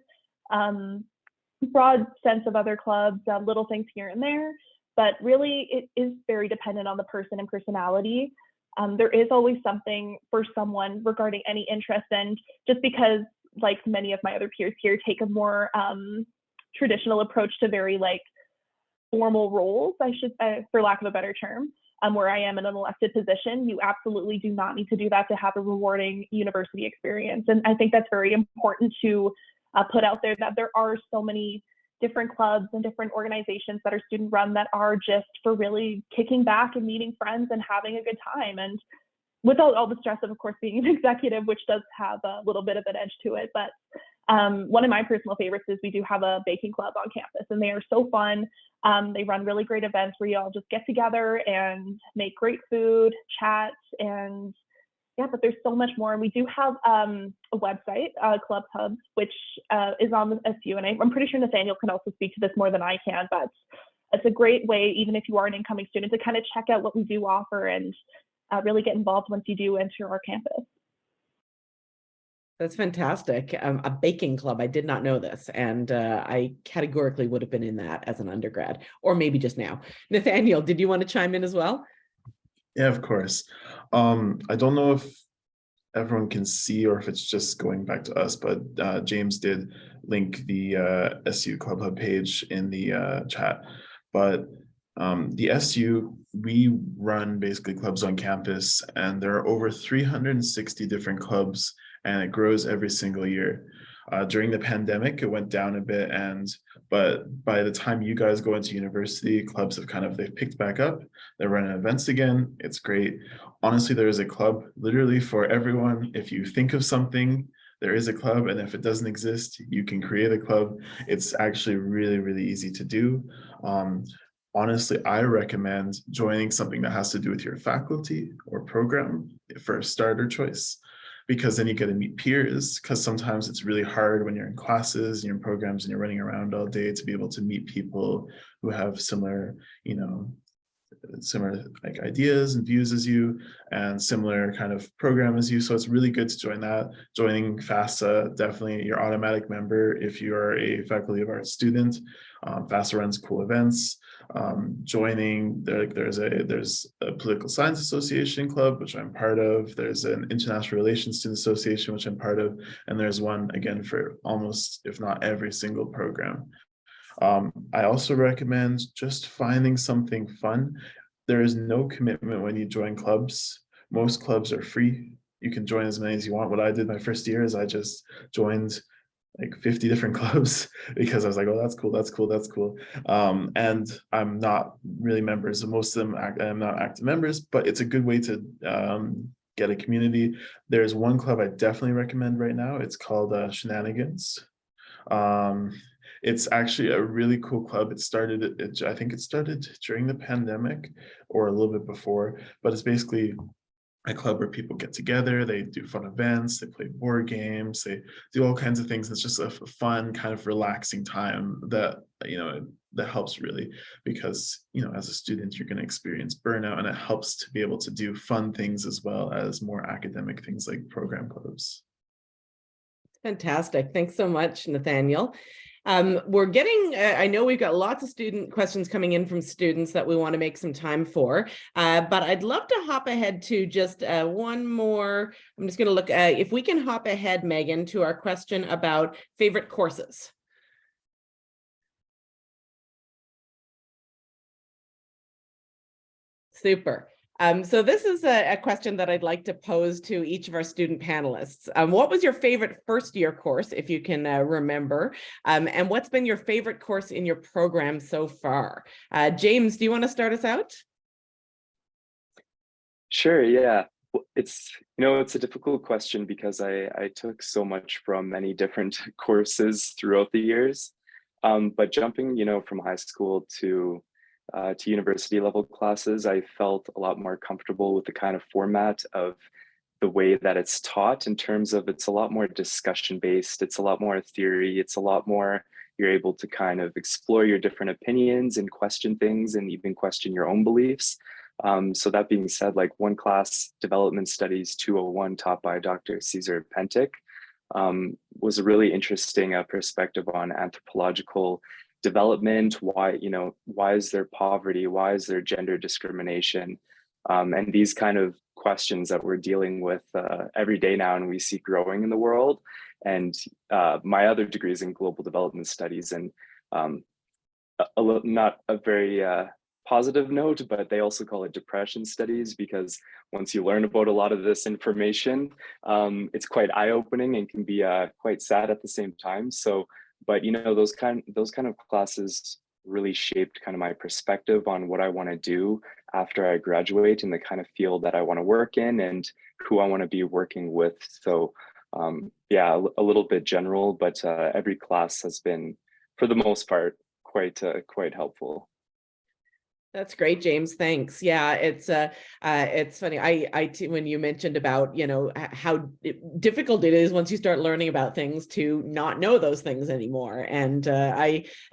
Broad sense of other clubs, little things here and there. But really, it is very dependent on the person and personality. There is always something for someone regarding any interest. And just because, like many of my other peers here, take a more traditional approach to very formal roles, for lack of a better term, where I am in an elected position. You absolutely do not need to do that to have a rewarding university experience. And I think that's very important to put out there, that there are so many different clubs and different organizations that are student run that are just for really kicking back and meeting friends and having a good time. And without all the stress of course, being an executive, which does have a little bit of an edge to it. But one of my personal favorites is we do have a baking club on campus, and they are so fun. They run really great events where you all just get together and make great food, chat, and yeah, but there's so much more. And we do have a website, Club Hub, which is on the SU. And I'm pretty sure Nathaniel can also speak to this more than I can, but it's a great way, even if you are an incoming student, to kind of check out what we do offer and really get involved once you do enter our campus. That's fantastic. A baking club. I did not know this. And I categorically would have been in that as an undergrad, or maybe just now. Nathaniel, did you want to chime in as well? Yeah, of course. I don't know if everyone can see or if it's just going back to us, but James did link the SU Club Hub page in the chat. But the SU, we run basically clubs on campus, and there are over 360 different clubs, and it grows every single year. During the pandemic, it went down a bit, but by the time you guys go into university, clubs have they've picked back up. They're running events again. It's great. Honestly, there is a club literally for everyone. If you think of something, there is a club, and if it doesn't exist, you can create a club. It's actually really, really easy to do. Honestly, I recommend joining something that has to do with your faculty or program for a starter choice, because then you get to meet peers, because sometimes it's really hard when you're in classes, you're in programs, and you're running around all day to be able to meet people who have similar, similar like ideas and views as you, and similar kind of program as you. So it's really good to join that. Joining FAFSA, definitely your automatic member if you are a Faculty of Arts student. FAFSA runs cool events. Joining, there's a political science association club, which I'm part of. There's an international relations student association, which I'm part of. And there's one again for almost, if not every single program. I also recommend just finding something fun. There is no commitment when you join clubs. Most clubs are free. You can join as many as you want. What I did my first year is I just joined like 50 different clubs because I was like, oh, that's cool, that's cool, that's cool. And I'm not really members. Most of them, I'm not active members, but it's a good way to get a community. There's one club I definitely recommend right now. It's called Shenanigans. It's actually a really cool club. I think it started during the pandemic or a little bit before, but it's basically a club where people get together, they do fun events, they play board games, they do all kinds of things. It's just a fun kind of relaxing time that, that helps really, because, as a student, you're going to experience burnout, and it helps to be able to do fun things as well as more academic things like program clubs. Fantastic. Thanks so much, Nathaniel. We're getting, I know we've got lots of student questions coming in from students that we want to make some time for, but I'd love to hop ahead to just one more. I'm just going to look at if we can hop ahead, Megan, to our question about favorite courses. Super. So this is a question that I'd like to pose to each of our student panelists. What was your favorite first year course, if you can remember? And what's been your favorite course in your program so far? James, do you want to start us out? Sure, yeah. It's a difficult question because I took so much from many different courses throughout the years. But jumping, from high school to university level classes, I felt a lot more comfortable with the kind of format of the way that it's taught, in terms of it's a lot more discussion based, it's a lot more theory, it's a lot more, you're able to kind of explore your different opinions and question things and even question your own beliefs. So that being said, like one class, Development Studies 201, taught by Dr. Cesar Pentic, was a really interesting perspective on anthropological development. Why is there poverty? Why is there gender discrimination? And these kind of questions that we're dealing with every day now, and we see growing in the world. And my other degree is in global development studies, and not a very positive note, but they also call it depression studies because once you learn about a lot of this information, it's quite eye-opening and can be quite sad at the same time. So, but you know, those kind of classes really shaped kind of my perspective on what I want to do after I graduate and the kind of field that I want to work in and who I want to be working with. So yeah, a little bit general, but every class has been, for the most part, quite helpful. That's great, James. Thanks. Yeah, it's funny. When you mentioned about, you know, how difficult it is once you start learning about things to not know those things anymore. And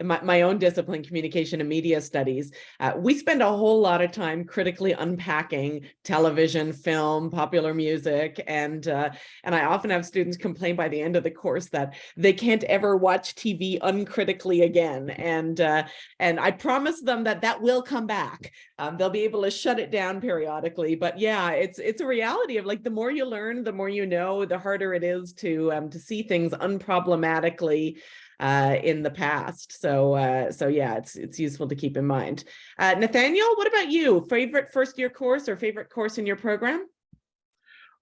my own discipline, communication and media studies, we spend a whole lot of time critically unpacking television, film, popular music, and I often have students complain by the end of the course that they can't ever watch TV uncritically again. And I promise them that will come back. They'll be able to shut it down periodically. But yeah, it's a reality of like the more you learn, the more you know, the harder it is to see things unproblematically in the past. So yeah, it's useful to keep in mind. Nathaniel, what about you? Favorite first year course or favorite course in your program?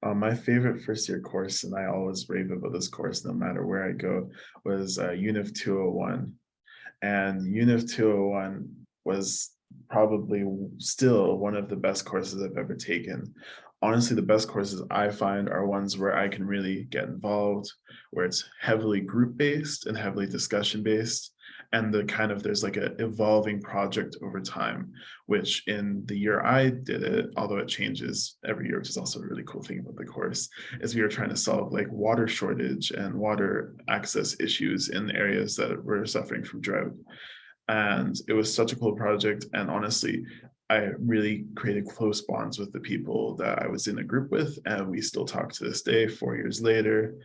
My favorite first year course, and I always rave about this course no matter where I go, was Unif 201. And Unif 201 was probably still one of the best courses I've ever taken. Honestly, the best courses I find are ones where I can really get involved, where it's heavily group-based and heavily discussion-based, and there's like an evolving project over time, which in the year I did it, although it changes every year, which is also a really cool thing about the course, is we were trying to solve like water shortage and water access issues in areas that were suffering from drought. And it was such a cool project. And honestly, I really created close bonds with the people that I was in a group with, and we still talk to this day, 4 years later.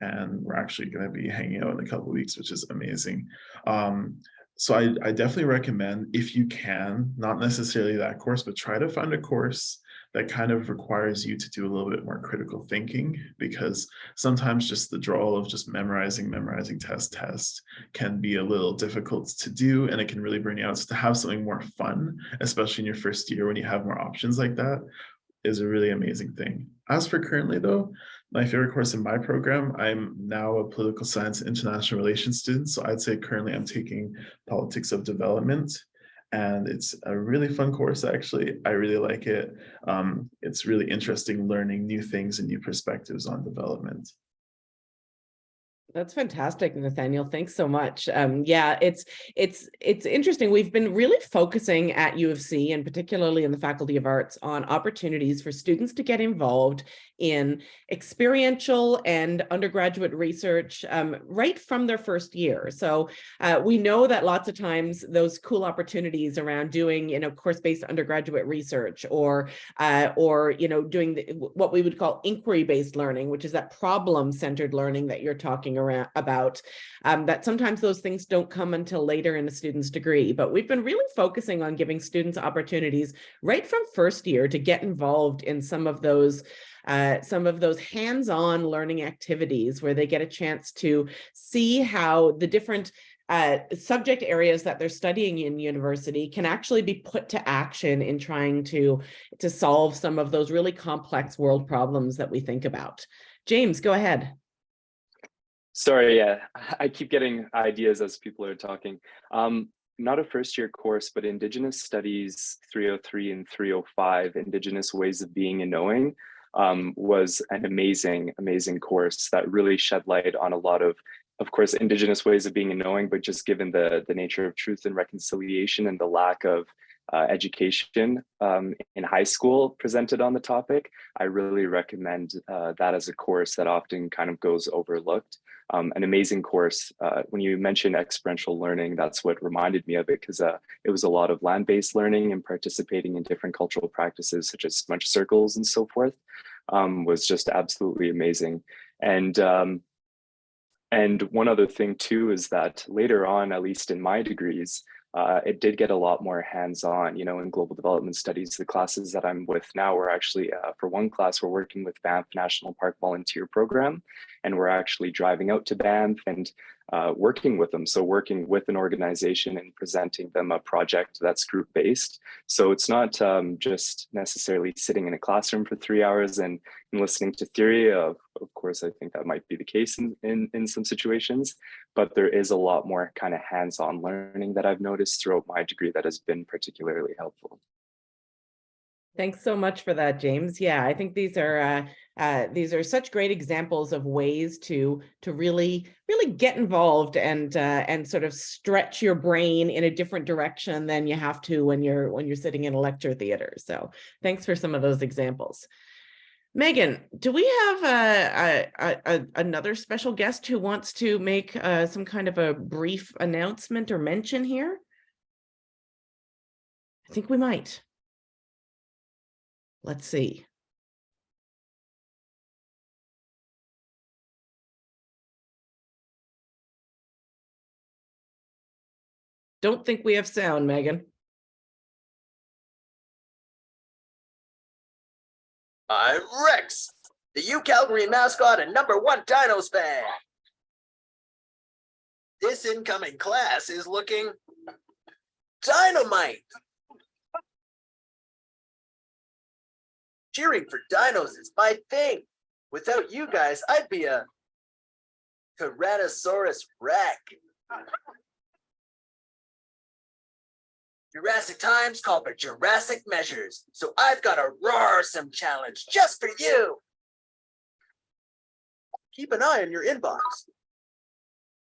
And we're actually going to be hanging out in a couple of weeks, which is amazing. So I definitely recommend, if you can, not necessarily that course, but try to find a course that kind of requires you to do a little bit more critical thinking, because sometimes just the drawl of just memorizing test can be a little difficult to do, and it can really burn you out. So to have something more fun, especially in your first year when you have more options like that, is a really amazing thing. As for currently though, my favorite course in my program, I'm now a political science and international relations student. So I'd say currently I'm taking politics of development, and it's a really fun course. Actually, I really like it. It's really interesting learning new things and new perspectives on development. That's fantastic, Nathaniel. Thanks so much. Yeah, it's interesting. We've been really focusing at U of C, and particularly in the Faculty of Arts, on opportunities for students to get involved in experiential and undergraduate research right from their first year. So we know that lots of times those cool opportunities around doing, you know, course-based undergraduate research, or you know, doing what we would call inquiry-based learning, which is that problem-centered learning that you're talking about, that sometimes those things don't come until later in a student's degree. But we've been really focusing on giving students opportunities right from first year to get involved in some of those hands-on learning activities where they get a chance to see how the different subject areas that they're studying in university can actually be put to action in trying to solve some of those really complex world problems that we think about. James, go ahead. Sorry, yeah, I keep getting ideas as people are talking. Not a first year course, but Indigenous Studies 303 and 305, Indigenous Ways of Being and Knowing, was an amazing course that really shed light on a lot of course, Indigenous ways of being and knowing, but just given the nature of truth and reconciliation and the lack of education in high school presented on the topic, I really recommend that as a course that often kind of goes overlooked. An amazing course. When you mentioned experiential learning, that's what reminded me of it, because it was a lot of land-based learning and participating in different cultural practices such as smudge circles and so forth, was just absolutely amazing. And one other thing too is that later on, at least in my degrees, it did get a lot more hands-on, you know, in global development studies. The classes that I'm with now, we're actually, for one class, we're working with Banff National Park Volunteer Program, and we're actually driving out to Banff and working with them. So working with an organization and presenting them a project that's group-based. So it's not just necessarily sitting in a classroom for 3 hours and listening to theory. Of course, I think that might be the case in some situations, but there is a lot more kind of hands-on learning that I've noticed throughout my degree that has been particularly helpful. Thanks so much for that, James. Yeah, I think these are such great examples of ways to really get involved and sort of stretch your brain in a different direction than you have to when you're sitting in a lecture theater. So thanks for some of those examples. Megan, do we have another special guest who wants to make some kind of a brief announcement or mention here? I think we might. Let's see. Don't think we have sound, Megan. I'm Rex, the UCalgary mascot and #1 Dinos fan. This incoming class is looking dynamite. Cheering for dinos is my thing. Without you guys, I'd be a Tyrannosaurus wreck. Jurassic times call for Jurassic measures, so I've got a roarsome challenge just for you. Keep an eye on your inbox.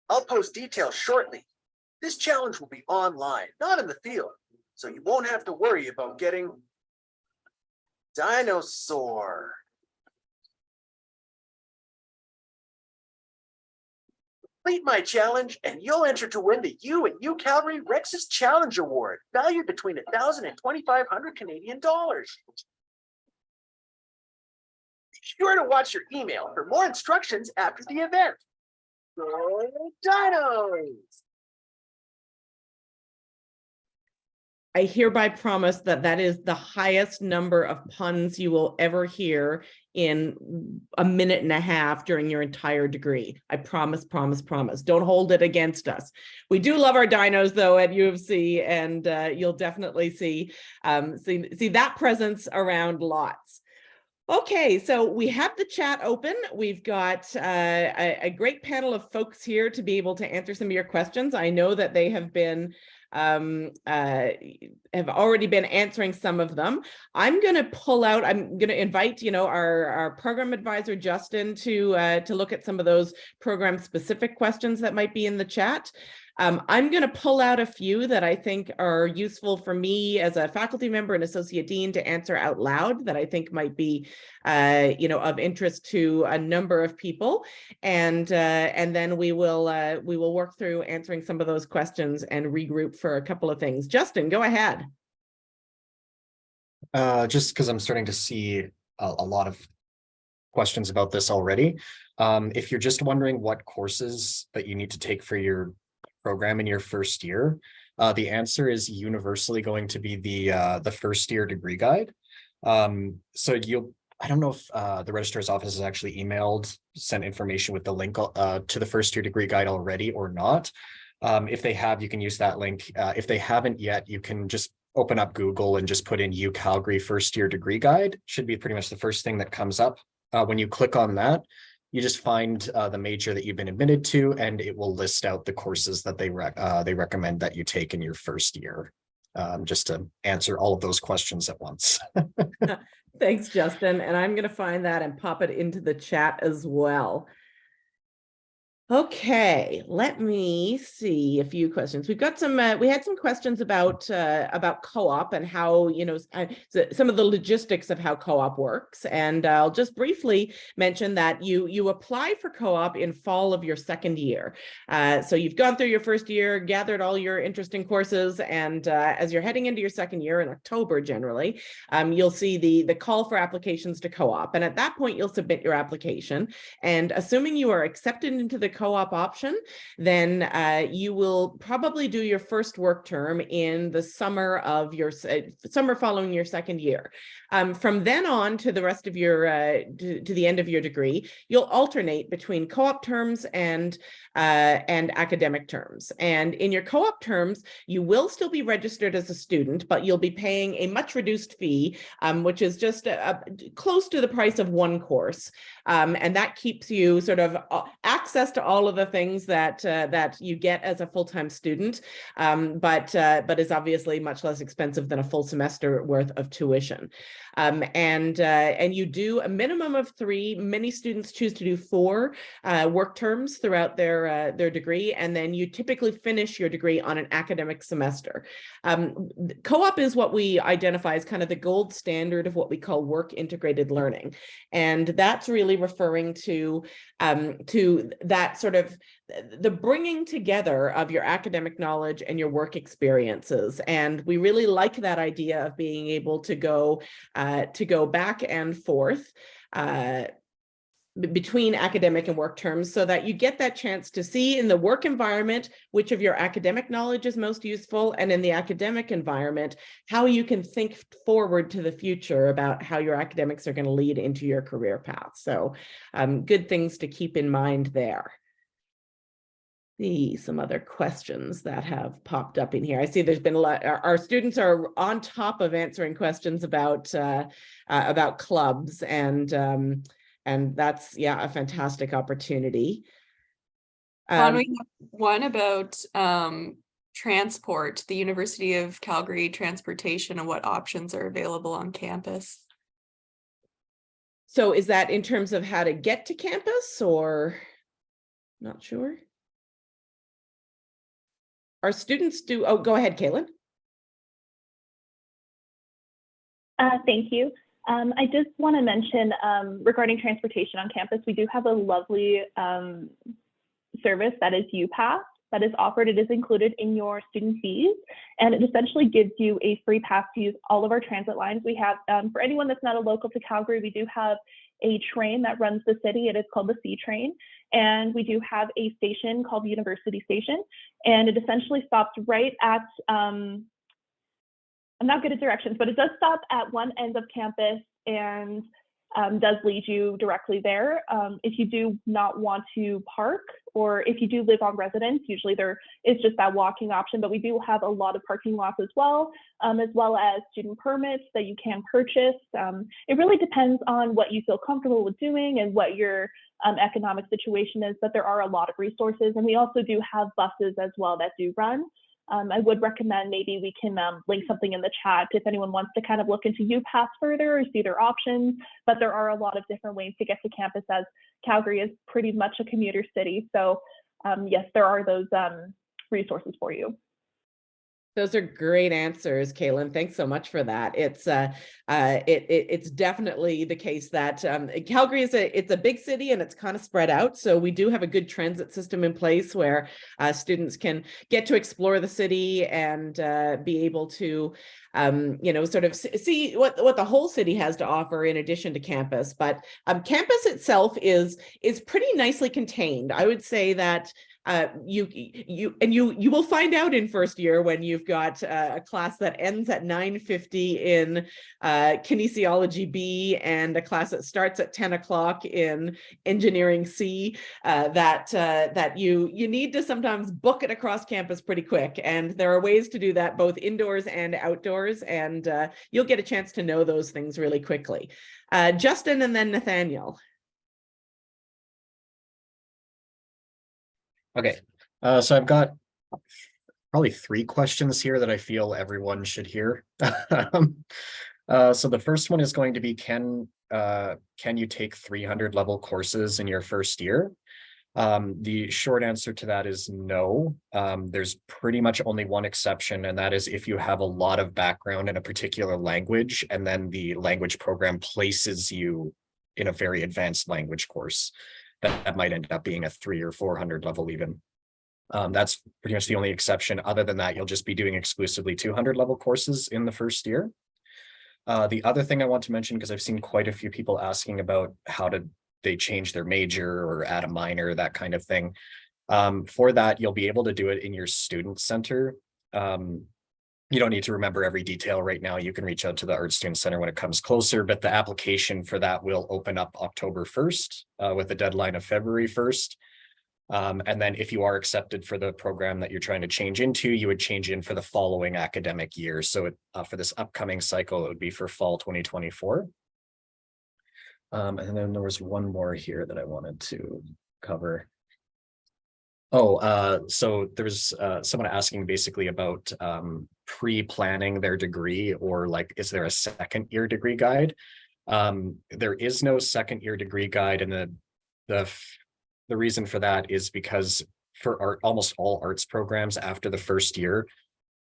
I'll post details shortly. This challenge will be online, not in the field, so you won't have to worry about getting dinosaur. Complete my challenge and you'll enter to win the UCalgary Rex's Challenge Award, valued between 1,000 and 2,500 Canadian dollars. Be sure to watch your email for more instructions after the event. Go Dinos! I hereby promise that is the highest number of puns you will ever hear in a minute and a half during your entire degree. I promise, promise, promise. Don't hold it against us. We do love our dinos though at U of C, and you'll definitely see that presence around lots. Okay, so we have the chat open. We've got a great panel of folks here to be able to answer some of your questions. I know that they have been have already been answering some of them. I'm going to invite, our program advisor, Justin, to look at some of those program specific questions that might be in the chat. I'm going to pull out a few that I think are useful for me as a faculty member and associate dean to answer out loud that I think might be, of interest to a number of people, and then we will work through answering some of those questions and regroup for a couple of things. Justin, go ahead. Just because I'm starting to see a lot of questions about this already. If you're just wondering what courses that you need to take for your program in your first year, the answer is universally going to be the first year degree guide. So I don't know if the registrar's office has actually sent information with the link to the first year degree guide already or not. If they have, you can use that link. If they haven't yet, you can just open up Google and just put in UCalgary first year degree guide. Should be pretty much the first thing that comes up. When you click on that, you just find the major that you've been admitted to, and it will list out the courses that they recommend that you take in your first year, just to answer all of those questions at once. Thanks, Justin. And I'm going to find that and pop it into the chat as well. Okay, let me see a few questions. We've got some, we had some questions about co-op and how, some of the logistics of how co-op works. And I'll just briefly mention that you apply for co-op in fall of your second year. So you've gone through your first year, gathered all your interesting courses, and as you're heading into your second year in October, generally, you'll see the call for applications to co-op. And at that point, you'll submit your application. And assuming you are accepted into the co-op option, then you will probably do your first work term in the summer of your summer following your second year. From then on to the rest of your to the end of your degree, you'll alternate between co-op terms and academic terms. And in your co-op terms, you will still be registered as a student, but you'll be paying a much reduced fee, which is just close to the price of one course. And that keeps you sort of access to all of the things that that you get as a full-time student, but is obviously much less expensive than a full semester worth of tuition. And you do a minimum of 3. Many students choose to do 4 work terms throughout their degree, and then you typically finish your degree on an academic semester. Co-op is what we identify as kind of the gold standard of what we call work integrated learning, and that's really referring to that sort of the bringing together of your academic knowledge and your work experiences. And we really like that idea of being able to go back and forth between academic and work terms, so that you get that chance to see in the work environment which of your academic knowledge is most useful, and in the academic environment how you can think forward to the future about how your academics are going to lead into your career path. So good things to keep in mind there. See some other questions that have popped up in here. I see there's been a lot. Our students are on top of answering questions about clubs, and that's, yeah, a fantastic opportunity. We have one about transport, the University of Calgary transportation, and what options are available on campus. So is that in terms of how to get to campus, or not sure? Our students do, oh, go ahead, Caitlin. Thank you. I just want to mention regarding transportation on campus, we do have a lovely service that is UPass that is offered. It is included in your student fees, and it essentially gives you a free pass to use all of our transit lines. We have, for anyone that's not a local to Calgary, we do have a train that runs the city. It is called the C train, and we do have a station called University Station, and it essentially stops right at I'm not good at directions, but it does stop at one end of campus and does lead you directly there. If you do not want to park, or if you do live on residence, usually there is just that walking option, but we do have a lot of parking lots as well as student permits that you can purchase. It really depends on what you feel comfortable with doing and what your economic situation is, but there are a lot of resources, and we also do have buses as well that do run. I would recommend maybe we can link something in the chat if anyone wants to kind of look into UPass further or see their options, but there are a lot of different ways to get to campus, as Calgary is pretty much a commuter city. So yes, there are those resources for you. Those are great answers, Caitlin. Thanks so much for that. It's definitely the case that Calgary is it's a big city and it's kind of spread out. So we do have a good transit system in place where students can get to explore the city and be able to sort of see what the whole city has to offer in addition to campus. But campus itself is pretty nicely contained. I would say that you will find out in first year when you've got a class that ends at 9:50 in kinesiology B and a class that starts at 10 o'clock in engineering C, that you need to sometimes book it across campus pretty quick, and there are ways to do that both indoors and outdoors, and you'll get a chance to know those things really quickly. Justin and then Nathaniel. Okay, so I've got probably 3 questions here that I feel everyone should hear. So the first one is going to be, can you take 300 level courses in your first year? The short answer to that is no. There's pretty much only one exception, and that is if you have a lot of background in a particular language, and then the language program places you in a very advanced language course. That might end up being a 300 or 400 level even. That's pretty much the only exception. Other than that, you'll just be doing exclusively 200 level courses in the first year. The other thing I want to mention, because I've seen quite a few people asking about how to they change their major or add a minor, that kind of thing. For that, you'll be able to do it in your student center. You don't need to remember every detail right now. You can reach out to the Art Student Center when it comes closer, but the application for that will open up October 1st with a deadline of February 1st. And then if you are accepted for the program that you're trying to change into, you would change in for the following academic year. So for this upcoming cycle, it would be for fall 2024. And then there was one more here that I wanted to cover. Oh, so there's someone asking basically about pre-planning their degree, or like, is there a second year degree guide? There is no second year degree guide, and the reason for that is because for almost all arts programs after the first year,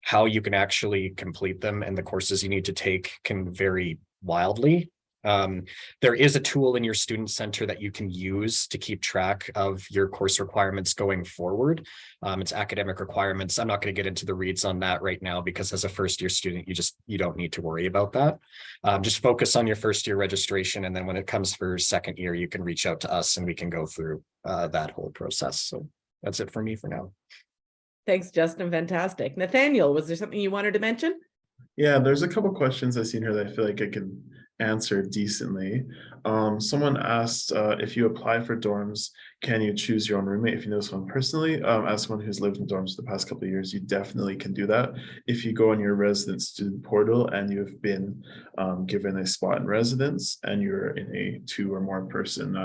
how you can actually complete them and the courses you need to take can vary wildly. There is a tool in your student center that you can use to keep track of your course requirements going forward. It's academic requirements. I'm not going to get into the reads on that right now because as a first year student, you don't need to worry about that. Just focus on your first year registration. And then when it comes for second year, you can reach out to us and we can go through that whole process. So that's it for me for now. Thanks, Justin. Fantastic. Nathaniel, was there something you wanted to mention? Yeah, there's a couple questions I've seen here that I feel like I can answer decently. Someone asked if you apply for dorms, can you choose your own roommate? If you know someone personally, as someone who's lived in dorms for the past couple of years, you definitely can do that. If you go on your resident student portal and you have been given a spot in residence and you're in a 2 or more person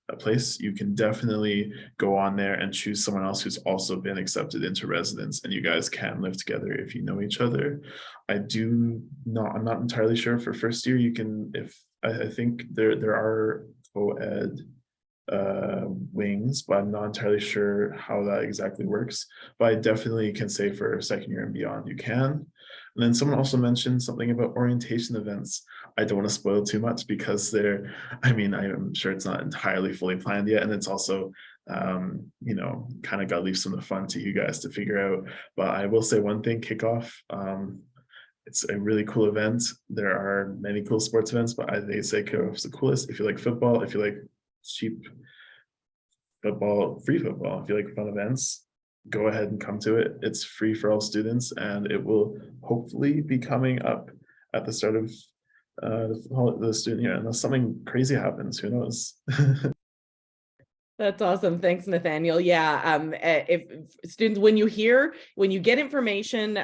a place, you can definitely go on there and choose someone else who's also been accepted into residence, and you guys can live together if you know each other. I'm not entirely sure for first year. You can, if I think there are co-ed wings, but I'm not entirely sure how that exactly works. But I definitely can say for second year and beyond, you can. And then someone also mentioned something about orientation events. I don't want to spoil too much because I'm sure it's not entirely fully planned yet. And it's also, kind of got to leave some of the fun to you guys to figure out. But I will say one thing, kickoff. It's a really cool event. There are many cool sports events, but they say kickoff is the coolest. If you like football, if you like cheap football, free football, if you like fun events, go ahead and come to it. It's free for all students, and it will hopefully be coming up at the start of the student year, unless something crazy happens. Who knows? That's awesome. Thanks, Nathaniel. Yeah, if students, when you get information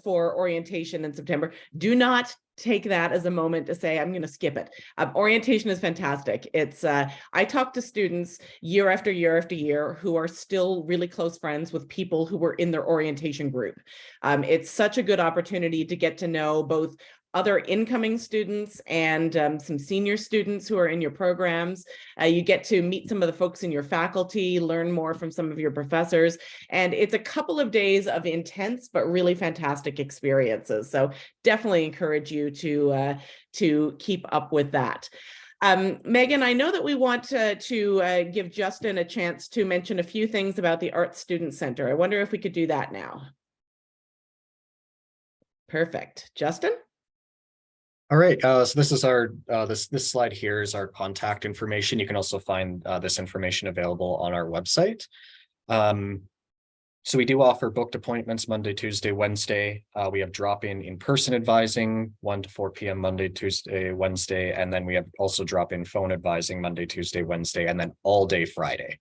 for orientation in September, do not take that as a moment to say, I'm going to skip it. Orientation is fantastic. It's I talk to students year after year after year who are still really close friends with people who were in their orientation group. It's such a good opportunity to get to know both other incoming students and some senior students who are in your programs. You get to meet some of the folks in your faculty, learn more from some of your professors, and it's a couple of days of intense but really fantastic experiences. So definitely encourage you to keep up with that. Megan, I know that we want to give Justin a chance to mention a few things about the Arts Student Center. I wonder if we could do that now. Perfect. Justin? All right, so this is our this slide here is our contact information. You can also find this information available on our website. So we do offer booked appointments Monday, Tuesday, Wednesday. We have drop-in in-person advising 1 to 4 p.m. Monday, Tuesday, Wednesday, and then we have also drop-in phone advising Monday, Tuesday, Wednesday, and then all day Friday.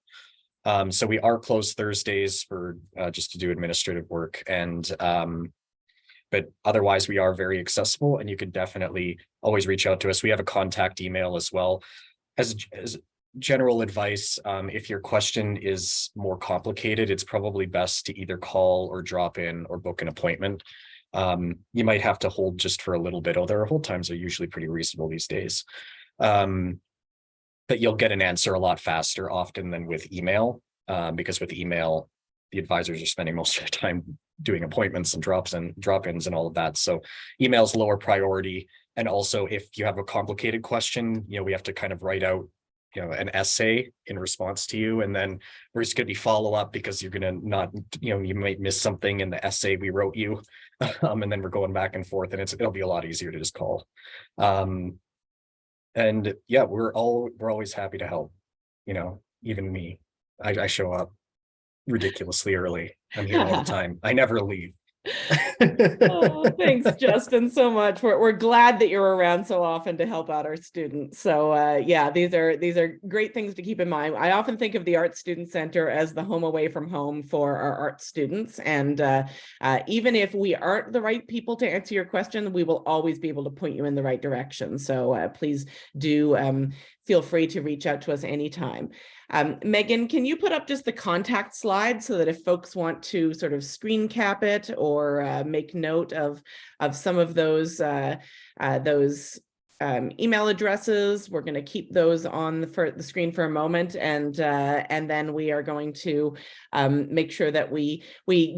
So we are closed Thursdays for just to do administrative work, and but otherwise we are very accessible, and you can definitely always reach out to us. We have a contact email as well. As general advice, if your question is more complicated, it's probably best to either call or drop in or book an appointment. You might have to hold just for a little bit, although our hold times are usually pretty reasonable these days. But you'll get an answer a lot faster often than with email, because with email, the advisors are spending most of their time doing appointments and drop-ins and all of that. So email's lower priority. And also if you have a complicated question, we have to kind of write out, an essay in response to you. And then there's going to be follow-up because you're going to not, you might miss something in the essay we wrote you. And then we're going back and forth, and it'll be a lot easier to just call. And yeah, we're always happy to help. Even me, I show up ridiculously early. I'm here all the time. I never leave. Oh, thanks, Justin, so much. We're glad that you're around so often to help out our students. So yeah, these are great things to keep in mind. I often think of the Art Student Center as the home away from home for our art students. And even if we aren't the right people to answer your question, we will always be able to point you in the right direction. So please do feel free to reach out to us anytime. Megan, can you put up just the contact slide so that if folks want to sort of screen cap it or make note of some of those email addresses, we're going to keep those on the screen for a moment, and then we are going to make sure that we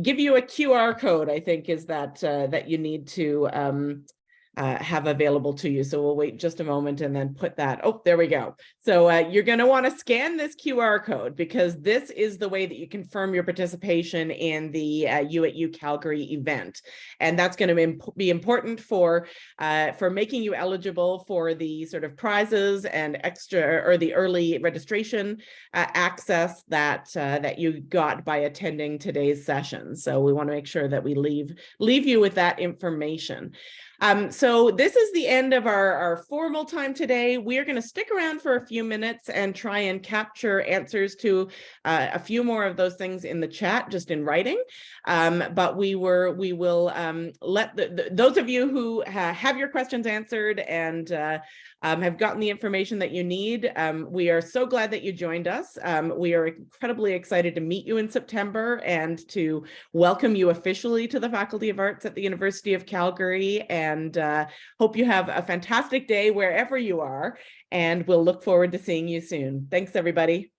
give you a QR code. I think is that you need to have available to you. So we'll wait just a moment and then put that. Oh, there we go. So you're going to want to scan this QR code because this is the way that you confirm your participation in the You at UCalgary event. And that's going to be important for making you eligible for the sort of prizes and extra or the early registration access that you got by attending today's session. So we want to make sure that we leave you with that information. So this is the end of our formal time today. We are going to stick around for a few minutes and try and capture answers to a few more of those things in the chat, just in writing. But we will let those of you who have your questions answered and have gotten the information that you need. We are so glad that you joined us. We are incredibly excited to meet you in September and to welcome you officially to the Faculty of Arts at the University of Calgary, and hope you have a fantastic day wherever you are, and we'll look forward to seeing you soon. Thanks, everybody.